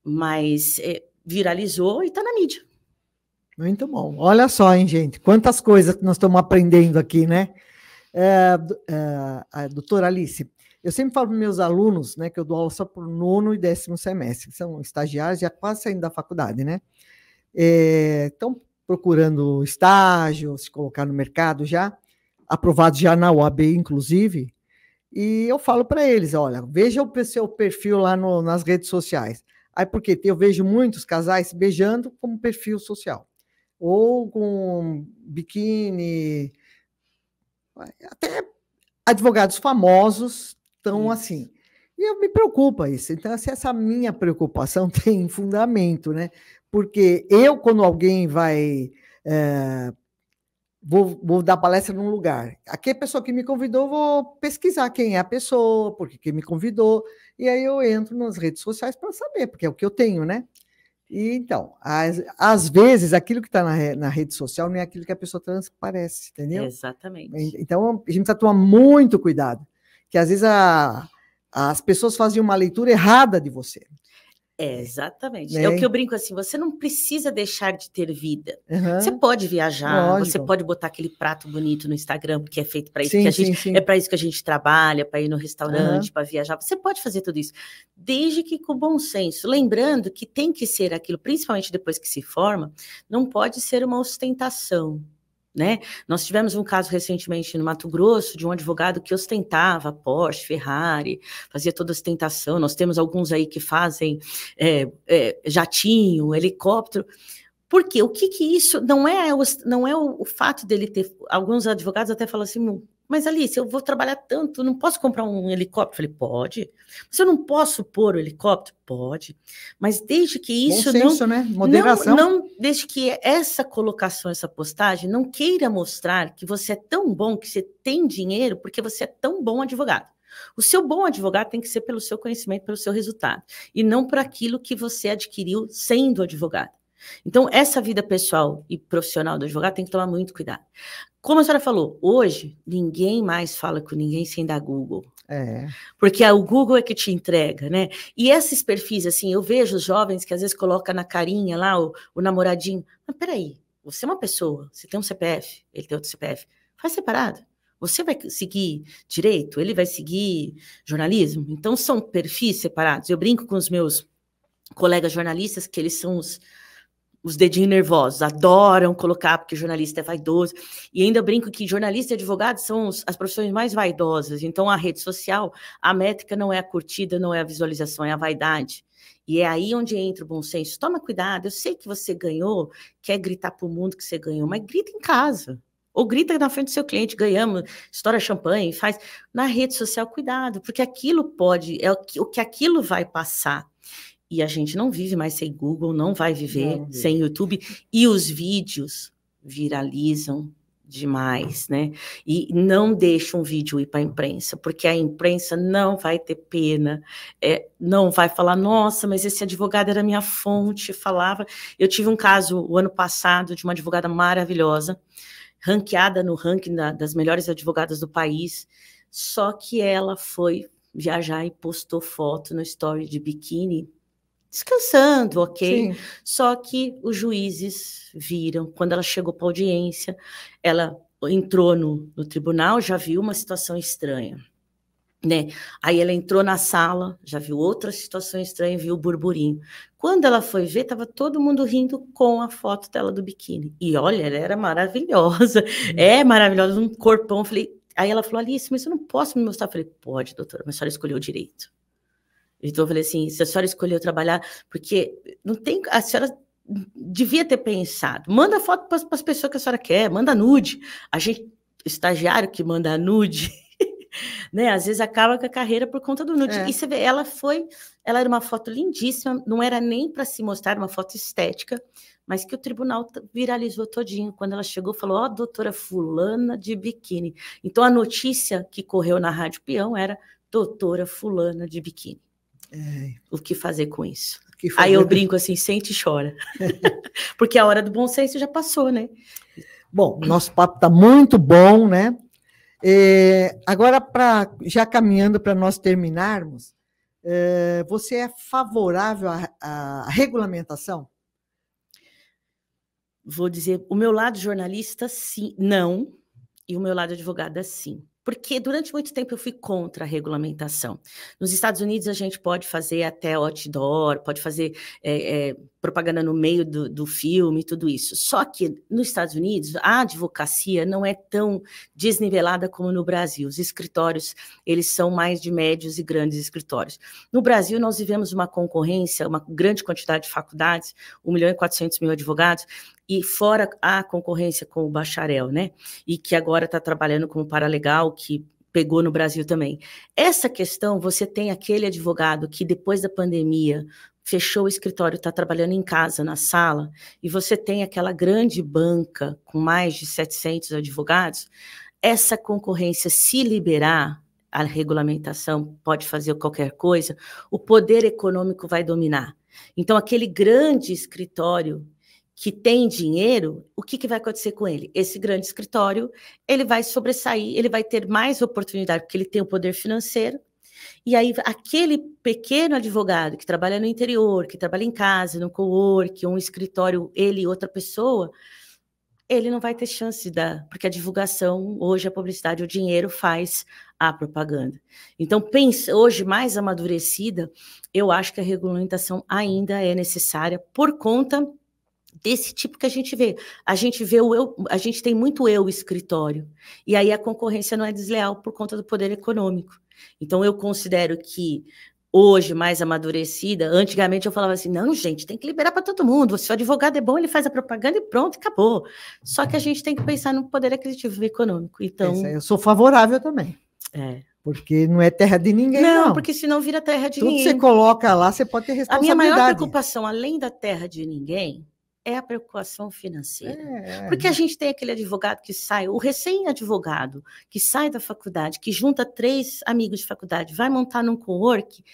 mas viralizou e está na mídia. Muito bom. Olha só, hein, gente, quantas coisas que nós estamos aprendendo aqui, né? A doutora Alice, eu sempre falo para meus alunos, né, que eu dou aula só por 9º e 10º semestre, que são estagiários já quase saindo da faculdade, né? Estão procurando estágio, se colocar no mercado já, aprovados já na OAB, inclusive, e eu falo para eles, olha, veja o seu perfil lá nas redes sociais. Aí, porque eu vejo muitos casais se beijando como perfil social, ou com biquíni, até advogados famosos estão assim. E me preocupa isso. Então, essa minha preocupação tem fundamento, né? Porque quando alguém vai... vou dar palestra num lugar. Aqui a pessoa que me convidou, vou pesquisar quem é a pessoa, porque quem me convidou, e aí eu entro nas redes sociais para saber, porque é o que eu tenho, né? E então, às vezes, aquilo que está na rede social não é aquilo que a pessoa transparece, entendeu? Exatamente. Então, a gente precisa tomar muito cuidado, que às vezes as pessoas fazem uma leitura errada de você. Exatamente. É o que eu brinco assim, você não precisa deixar de ter vida. Você pode viajar, você pode botar aquele prato bonito no Instagram, porque é feito para isso, é para isso que a gente trabalha, para ir no restaurante, para viajar. Você pode fazer tudo isso, desde que com bom senso. Lembrando que tem que ser aquilo, principalmente depois que se forma, não pode ser uma ostentação. Né? Nós tivemos um caso recentemente no Mato Grosso de um advogado que ostentava Porsche, Ferrari, fazia toda a ostentação. Nós temos alguns aí que fazem jatinho, helicóptero. Por quê? O que isso não é o fato dele ter... Alguns advogados até falam assim, mas Alice, eu vou trabalhar tanto, não posso comprar um helicóptero? Eu falei, pode. Mas eu não posso pôr o helicóptero? Pode. Mas desde que isso bom senso, né? Moderação. Desde que essa colocação, essa postagem, não queira mostrar que você é tão bom, que você tem dinheiro, porque você é tão bom advogado. O seu bom advogado tem que ser pelo seu conhecimento, pelo seu resultado, e não por aquilo que você adquiriu sendo advogado. Então, essa vida pessoal e profissional do advogado tem que tomar muito cuidado. Como a senhora falou, hoje, ninguém mais fala com ninguém sem dar Google. Porque o Google é que te entrega, né? E esses perfis, assim, eu vejo os jovens que às vezes colocam na carinha lá o namoradinho. Mas peraí, Você é uma pessoa, você tem um CPF, ele tem outro CPF, faz separado. Você vai seguir direito, ele vai seguir jornalismo. Então, são perfis separados. Eu brinco com os meus colegas jornalistas que eles são os dedinhos nervosos, adoram colocar, porque jornalista é vaidoso. E ainda brinco que jornalista e advogado são as profissões mais vaidosas. Então, a rede social, a métrica não é a curtida, não é a visualização, é a vaidade. E é aí onde entra o bom senso. Toma cuidado, eu sei que você ganhou, quer gritar para o mundo que você ganhou, mas grita em casa. Ou grita na frente do seu cliente, ganhamos, estoura champanhe, faz. Na rede social, cuidado, porque aquilo pode, é o que aquilo vai passar. E a gente não vive mais sem Google, não vai viver sem YouTube. E os vídeos viralizam demais, né? E não deixa um vídeo ir para a imprensa, porque a imprensa não vai ter pena, não vai falar, nossa, mas esse advogado era minha fonte, falava. Eu tive um caso o ano passado de uma advogada maravilhosa, ranqueada no ranking das melhores advogadas do país, só que ela foi viajar e postou foto no story de biquíni, descansando, ok? Sim. Só que os juízes viram, quando ela chegou para a audiência, ela entrou no tribunal, já viu uma situação estranha, né? Aí ela entrou na sala, já viu outra situação estranha, viu o burburinho. Quando ela foi ver, estava todo mundo rindo com a foto dela do biquíni. E olha, ela era maravilhosa, maravilhosa, um corpão. Aí ela falou, Alice, mas eu não posso me mostrar. Eu falei, pode, doutora, mas a senhora escolheu direito. Então eu falei assim, se a senhora escolheu trabalhar, porque não tem, a senhora devia ter pensado, manda foto para as pessoas que a senhora quer, manda nude. A gente, estagiário que manda nude, né? Às vezes acaba com a carreira por conta do nude. E você vê, ela era uma foto lindíssima, não era nem para se mostrar, uma foto estética, mas que o tribunal viralizou todinho. Quando ela chegou, falou, doutora fulana de biquíni. Então a notícia que correu na Rádio Peão era doutora fulana de biquíni. O que fazer com isso? Aí eu brinco assim, sente e chora. Porque a hora do bom senso já passou, né? Bom, nosso papo está muito bom, né? Agora, já caminhando para nós terminarmos, você é favorável à regulamentação? Vou dizer, o meu lado jornalista, sim, não, e o meu lado advogada, sim. Porque durante muito tempo eu fui contra a regulamentação. Nos Estados Unidos a gente pode fazer até outdoor, pode fazer propaganda no meio do filme, tudo isso. Só que nos Estados Unidos a advocacia não é tão desnivelada como no Brasil. Os escritórios, eles são mais de médios e grandes escritórios. No Brasil nós vivemos uma concorrência, uma grande quantidade de faculdades, 1.400.000 advogados, e fora a concorrência com o bacharel, né? E que agora está trabalhando como paralegal, que pegou no Brasil também. Essa questão, você tem aquele advogado que depois da pandemia fechou o escritório, está trabalhando em casa, na sala, e você tem aquela grande banca com mais de 700 advogados, essa concorrência, se liberar, a regulamentação pode fazer qualquer coisa, o poder econômico vai dominar. Então, aquele grande escritório que tem dinheiro, o que vai acontecer com ele? Esse grande escritório, ele vai sobressair, ele vai ter mais oportunidade, porque ele tem o poder financeiro, e aí aquele pequeno advogado que trabalha no interior, que trabalha em casa, no cowork, um escritório, ele e outra pessoa, ele não vai ter chance porque a divulgação, hoje a publicidade, o dinheiro faz a propaganda. Então, hoje mais amadurecida, eu acho que a regulamentação ainda é necessária por conta desse tipo que a gente vê. A gente vê a gente tem muito escritório, e aí a concorrência não é desleal por conta do poder econômico. Então, eu considero que hoje, mais amadurecida, antigamente eu falava assim, não, gente, tem que liberar para todo mundo, se o advogado é bom, ele faz a propaganda e pronto, acabou. Só que a gente tem que pensar no poder aquisitivo econômico. Então, eu sou favorável também. Porque não é terra de ninguém, não. Não, porque senão vira terra de ninguém. Tudo que você coloca lá, você pode ter responsabilidade. A minha maior preocupação, além da terra de ninguém, é a preocupação financeira. Porque a gente tem aquele advogado que sai, o recém-advogado, que sai da faculdade, que junta 3 amigos de faculdade, vai montar num cowork,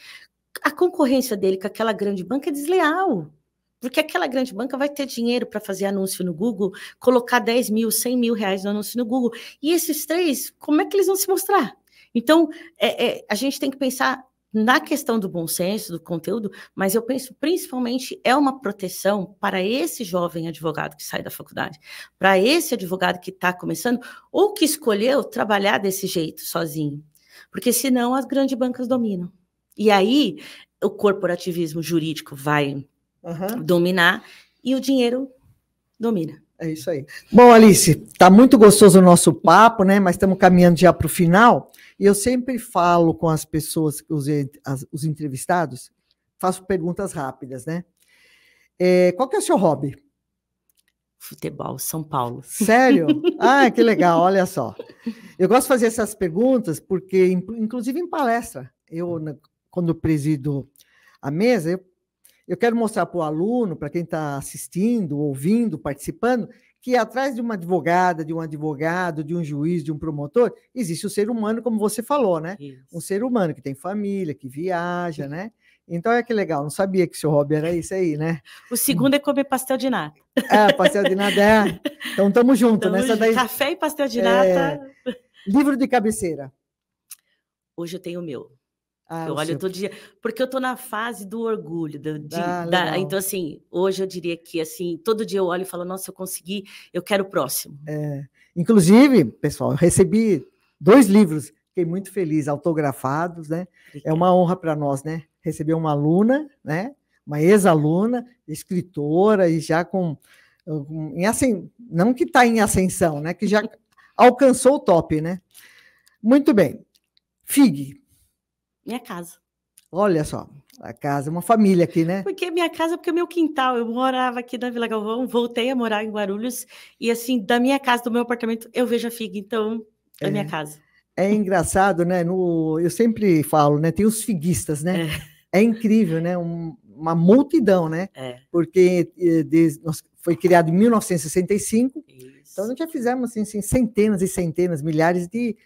a concorrência dele com aquela grande banca é desleal. Porque aquela grande banca vai ter dinheiro para fazer anúncio no Google, colocar 10 mil, 100 mil reais no anúncio no Google. E esses 3, como é que eles vão se mostrar? Então, a gente tem que pensar na questão do bom senso, do conteúdo, mas eu penso principalmente é uma proteção para esse jovem advogado que sai da faculdade, para esse advogado que está começando ou que escolheu trabalhar desse jeito sozinho, porque senão as grandes bancas dominam. E aí o corporativismo jurídico vai dominar e o dinheiro domina. É isso aí. Bom, Alice, está muito gostoso o nosso papo, né? Mas estamos caminhando já para o final. E eu sempre falo com as pessoas, os entrevistados, faço perguntas rápidas, né? Qual que é o seu hobby? Futebol, São Paulo. Sério? Ah, que legal, olha só. Eu gosto de fazer essas perguntas porque, inclusive em palestra, quando presido a mesa, eu quero mostrar para o aluno, para quem está assistindo, ouvindo, participando, que atrás de uma advogada, de um advogado, de um juiz, de um promotor, existe o ser humano, como você falou, né? Isso. Um ser humano que tem família, que viaja, né? Então, que legal, não sabia que seu hobby era isso aí, né? O segundo é comer pastel de nata. Pastel de nata, Então, estamos juntos, né? Café e pastel de nata. Livro de cabeceira. Hoje eu tenho o meu. Eu olho todo dia, porque eu estou na fase do orgulho. Então, assim, hoje eu diria que assim, todo dia eu olho e falo, nossa, eu consegui, eu quero o próximo. Inclusive, pessoal, eu recebi 2 livros, fiquei muito feliz, autografados, né? Obrigada. É uma honra para nós, né? Receber uma aluna, né? Uma ex-aluna, escritora, e já não que está em ascensão, né? Que já alcançou o top, né? Muito bem. FIG. Minha casa. Olha só, a casa, uma família aqui, né? Porque minha casa, porque é meu quintal. Eu morava aqui na Vila Galvão, voltei a morar em Guarulhos, e assim, da minha casa, do meu apartamento, eu vejo a FIG, então é minha casa. É engraçado, né? Eu sempre falo, né? Tem os figuistas, né? É incrível, né? Uma multidão, né? Porque foi criado em 1965, então nós já fizemos assim, centenas e centenas, milhares de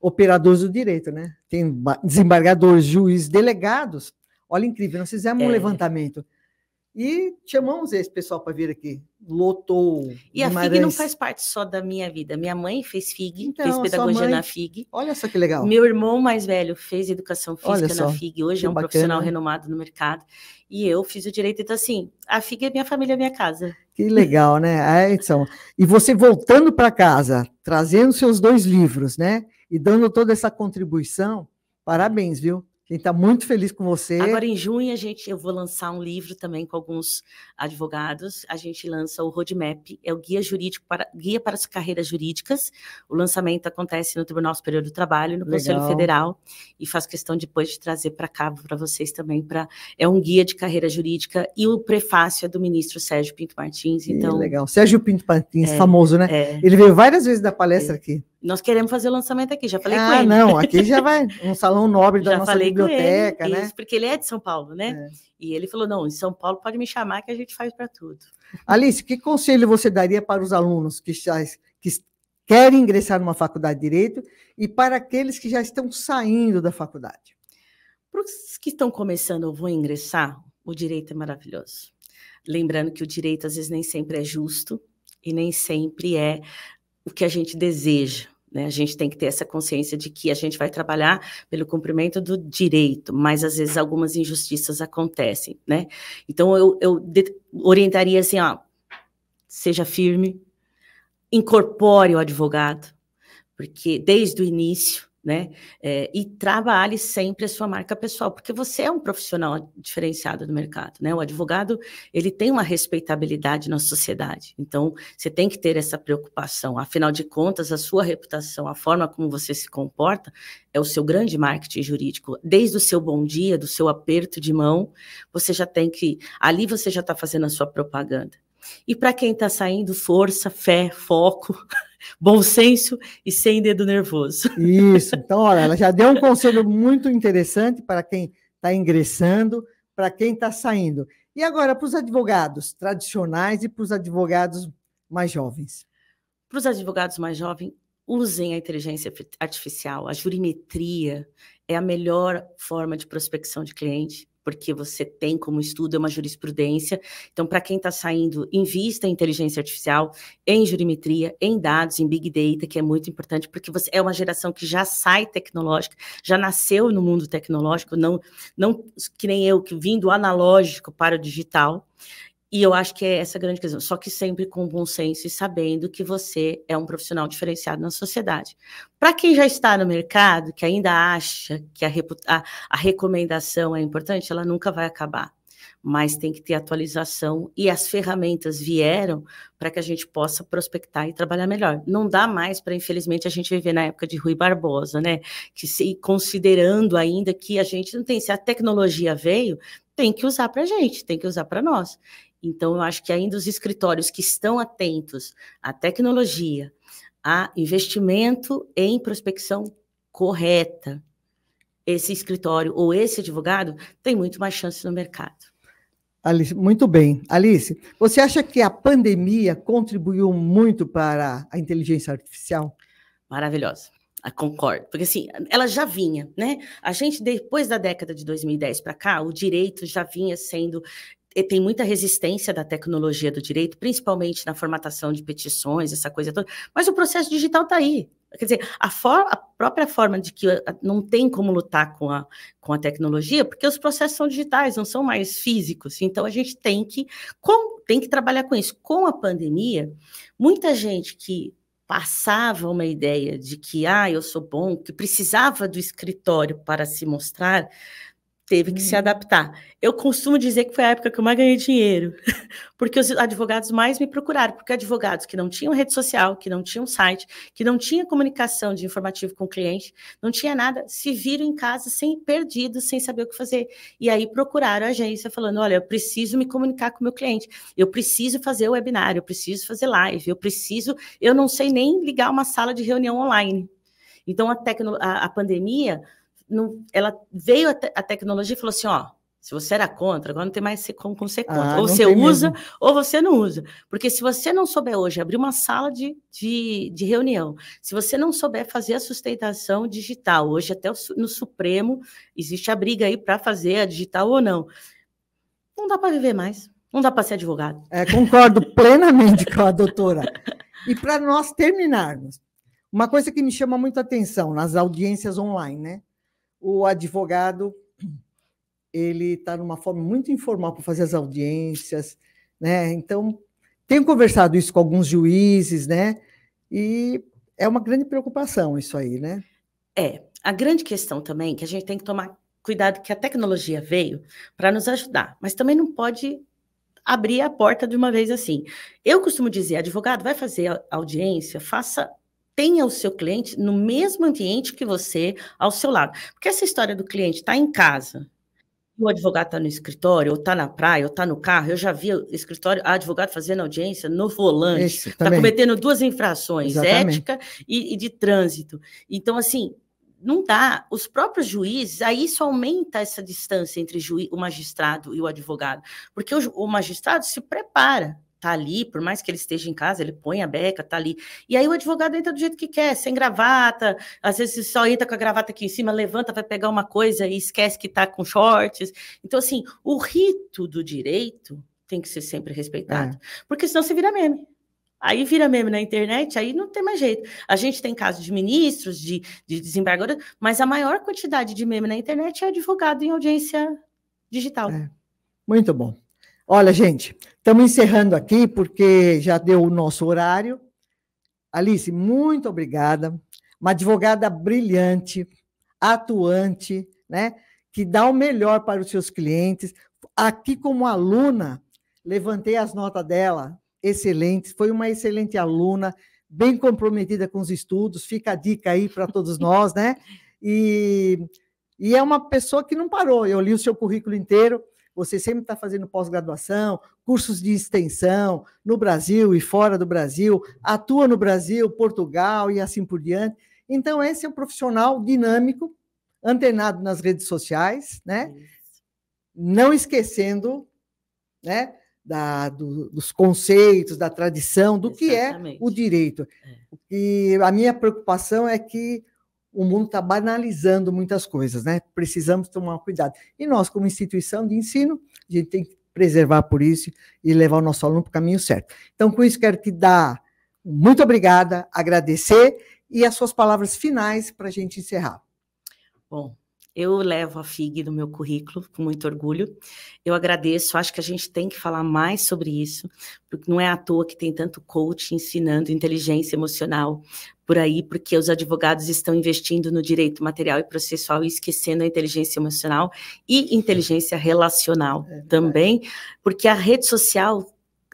operadores do direito, né? Tem desembargadores, juízes, delegados. Olha, incrível, nós fizemos um levantamento. E chamamos esse pessoal para vir aqui. Lotou. E a FIG não faz parte só da minha vida. Minha mãe fez FIG, fez pedagogia na FIG. Olha só que legal. Meu irmão mais velho fez educação física na FIG. Hoje é um profissional renomado no mercado. E eu fiz o direito. Então, assim, a FIG é minha família, é minha casa. Que legal, né? Então, e você voltando para casa, trazendo seus 2 livros, né? E dando toda essa contribuição, parabéns, viu? A gente está muito feliz com você. Agora, em junho, eu vou lançar um livro também com alguns advogados. A gente lança o Roadmap, é o guia para as carreiras jurídicas. O lançamento acontece no Tribunal Superior do Trabalho, no Conselho Federal, e faço questão depois de trazer para cá para vocês também. É um guia de carreira jurídica, e o prefácio é do ministro Sérgio Pinto Martins. Então, legal. Sérgio Pinto Martins, famoso, né? Ele veio várias vezes da palestra aqui. Nós queremos fazer o lançamento aqui, já falei com ele. Não, aqui já vai um salão nobre da nossa biblioteca, ele, né? Isso, porque ele é de São Paulo, né? E ele falou, não, em São Paulo pode me chamar que a gente faz para tudo. Alice, que conselho você daria para os alunos que querem ingressar numa faculdade de Direito e para aqueles que já estão saindo da faculdade? Para os que estão começando ou vão ingressar, o direito é maravilhoso. Lembrando que o direito, às vezes, nem sempre é justo e nem sempre é o que a gente deseja, né? A gente tem que ter essa consciência de que a gente vai trabalhar pelo cumprimento do direito, mas às vezes algumas injustiças acontecem, né? Então eu orientaria assim, seja firme, incorpore o advogado, porque desde o início, né? E trabalhe sempre a sua marca pessoal, porque você é um profissional diferenciado no mercado, né? O advogado, ele tem uma respeitabilidade na sociedade, então você tem que ter essa preocupação, afinal de contas, a sua reputação, a forma como você se comporta, é o seu grande marketing jurídico, desde o seu bom dia, do seu aperto de mão, você já tem que, ali você já está fazendo a sua propaganda. E para quem está saindo, força, fé, foco, bom senso e sem dedo nervoso. Isso. Então, olha, ela já deu um conselho muito interessante para quem está ingressando, para quem está saindo. E agora, para os advogados tradicionais e para os advogados mais jovens? Para os advogados mais jovens, usem a inteligência artificial, a jurimetria é a melhor forma de prospecção de cliente, porque você tem como estudo, é uma jurisprudência. Então, para quem está saindo, invista em inteligência artificial, em jurimetria, em dados, em Big Data, que é muito importante, porque você é uma geração que já sai tecnológica, já nasceu no mundo tecnológico, não que nem eu, que vim do analógico para o digital. E eu acho que é essa a grande questão, só que sempre com bom senso e sabendo que você é um profissional diferenciado na sociedade. Para quem já está no mercado, que ainda acha que a recomendação é importante, ela nunca vai acabar. Mas tem que ter atualização e as ferramentas vieram para que a gente possa prospectar e trabalhar melhor. Não dá mais para, infelizmente, a gente viver na época de Rui Barbosa, né? Considerando ainda que a gente não tem, se a tecnologia veio, tem que usar para a gente, tem que usar para nós. Então, eu acho que ainda os escritórios que estão atentos à tecnologia, a investimento em prospecção correta, esse escritório ou esse advogado tem muito mais chance no mercado. Alice, muito bem. Alice, você acha que a pandemia contribuiu muito para a inteligência artificial? Maravilhosa. Concordo, porque assim, ela já vinha, né? A gente, depois da década de 2010 para cá, o direito já vinha sendo... Tem muita resistência da tecnologia do direito, principalmente na formatação de petições, essa coisa toda, mas o processo digital está aí. Quer dizer, a própria forma de que não tem como lutar com a tecnologia, porque os processos são digitais, não são mais físicos. Então, a gente tem que trabalhar com isso. Com a pandemia, muita gente que passava uma ideia de que, eu sou bom, que precisava do escritório para se mostrar, teve que se adaptar. Eu costumo dizer que foi a época que eu mais ganhei dinheiro, porque os advogados mais me procuraram, porque advogados que não tinham rede social, que não tinham site, que não tinham comunicação de informativo com o cliente, não tinha nada, se viram em casa perdidos, sem saber o que fazer. E aí procuraram a agência falando, olha, eu preciso me comunicar com o meu cliente, eu preciso fazer o webinar, eu preciso fazer live, eu não sei nem ligar uma sala de reunião online. Então, a pandemia... ela veio a tecnologia e falou assim, se você era contra, agora não tem mais como ser contra. Ou você usa, ou você não usa. Porque se você não souber hoje abrir uma sala de reunião, se você não souber fazer a sustentação digital, hoje até no Supremo existe a briga aí para fazer a digital ou não. Não dá para viver mais. Não dá para ser advogado. Concordo plenamente com a doutora. E para nós terminarmos, uma coisa que me chama muita atenção nas audiências online, né? O advogado, ele está numa forma muito informal para fazer as audiências, né? Então, tenho conversado isso com alguns juízes, né? E é uma grande preocupação isso aí, né? A grande questão também que a gente tem que tomar cuidado que a tecnologia veio para nos ajudar, mas também não pode abrir a porta de uma vez assim. Eu costumo dizer, advogado, vai fazer a audiência, tenha o seu cliente no mesmo ambiente que você, ao seu lado. Porque essa história do cliente está em casa, o advogado está no escritório, ou está na praia, ou está no carro. Eu já vi o escritório, advogado fazendo audiência no volante, está cometendo 2 infrações, ética e de trânsito. Então, assim, não dá. Os próprios juízes, aí isso aumenta essa distância entre o magistrado e o advogado, porque o magistrado se prepara, tá ali, por mais que ele esteja em casa, ele põe a beca, tá ali. E aí o advogado entra do jeito que quer, sem gravata, às vezes só entra com a gravata aqui em cima, levanta, vai pegar uma coisa e esquece que tá com shorts. Então, assim, o rito do direito tem que ser sempre respeitado, porque senão você vira meme. Aí vira meme na internet, aí não tem mais jeito. A gente tem casos de ministros, de desembargadores, mas a maior quantidade de meme na internet é advogado em audiência digital. Muito bom. Olha, gente, estamos encerrando aqui porque já deu o nosso horário. Alice, muito obrigada. Uma advogada brilhante, atuante, né? Que dá o melhor para os seus clientes. Aqui, como aluna, levantei as notas dela, excelentes. Foi uma excelente aluna, bem comprometida com os estudos. Fica a dica aí para todos nós, né? E é uma pessoa que não parou. Eu li o seu currículo inteiro. Você sempre está fazendo pós-graduação, cursos de extensão no Brasil e fora do Brasil, atua no Brasil, Portugal e assim por diante. Então, esse é um profissional dinâmico, antenado nas redes sociais, né? Não esquecendo, né, dos conceitos, da tradição, do que é o direito. E a minha preocupação é que o mundo está banalizando muitas coisas, né? Precisamos tomar cuidado. E nós, como instituição de ensino, a gente tem que preservar por isso e levar o nosso aluno para o caminho certo. Então, com isso, quero te dar muito obrigada, agradecer e as suas palavras finais para a gente encerrar. Bom, eu levo a FIG no meu currículo com muito orgulho. Eu agradeço, acho que a gente tem que falar mais sobre isso, porque não é à toa que tem tanto coach ensinando inteligência emocional por aí, porque os advogados estão investindo no direito material e processual e esquecendo a inteligência emocional e inteligência relacional também, porque a rede social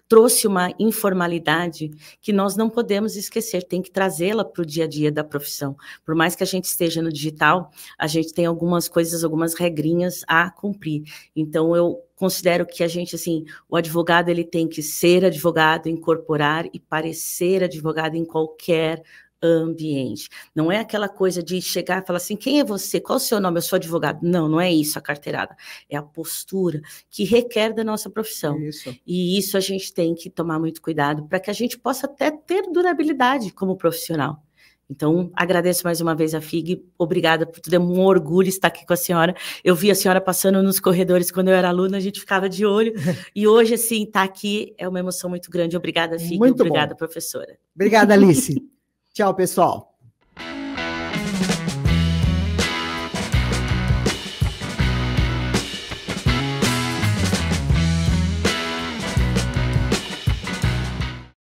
trouxe uma informalidade que nós não podemos esquecer, tem que trazê-la para o dia a dia da profissão. Por mais que a gente esteja no digital, a gente tem algumas coisas, algumas regrinhas a cumprir. Então, eu considero que a gente, assim, o advogado, ele tem que ser advogado, incorporar e parecer advogado em qualquer ambiente. Não é aquela coisa de chegar e falar assim, quem é você? Qual é o seu nome? Eu sou advogado. Não, não é isso a carteirada. É a postura que requer da nossa profissão. Isso. E isso a gente tem que tomar muito cuidado para que a gente possa até ter durabilidade como profissional. Então, agradeço mais uma vez a FIG, obrigada por tudo, é um orgulho estar aqui com a senhora. Eu vi a senhora passando nos corredores quando eu era aluna, a gente ficava de olho, e hoje, assim, estar aqui é uma emoção muito grande. Obrigada, FIG, muito obrigada, bom. Professora. Obrigada, Alice. Tchau, pessoal.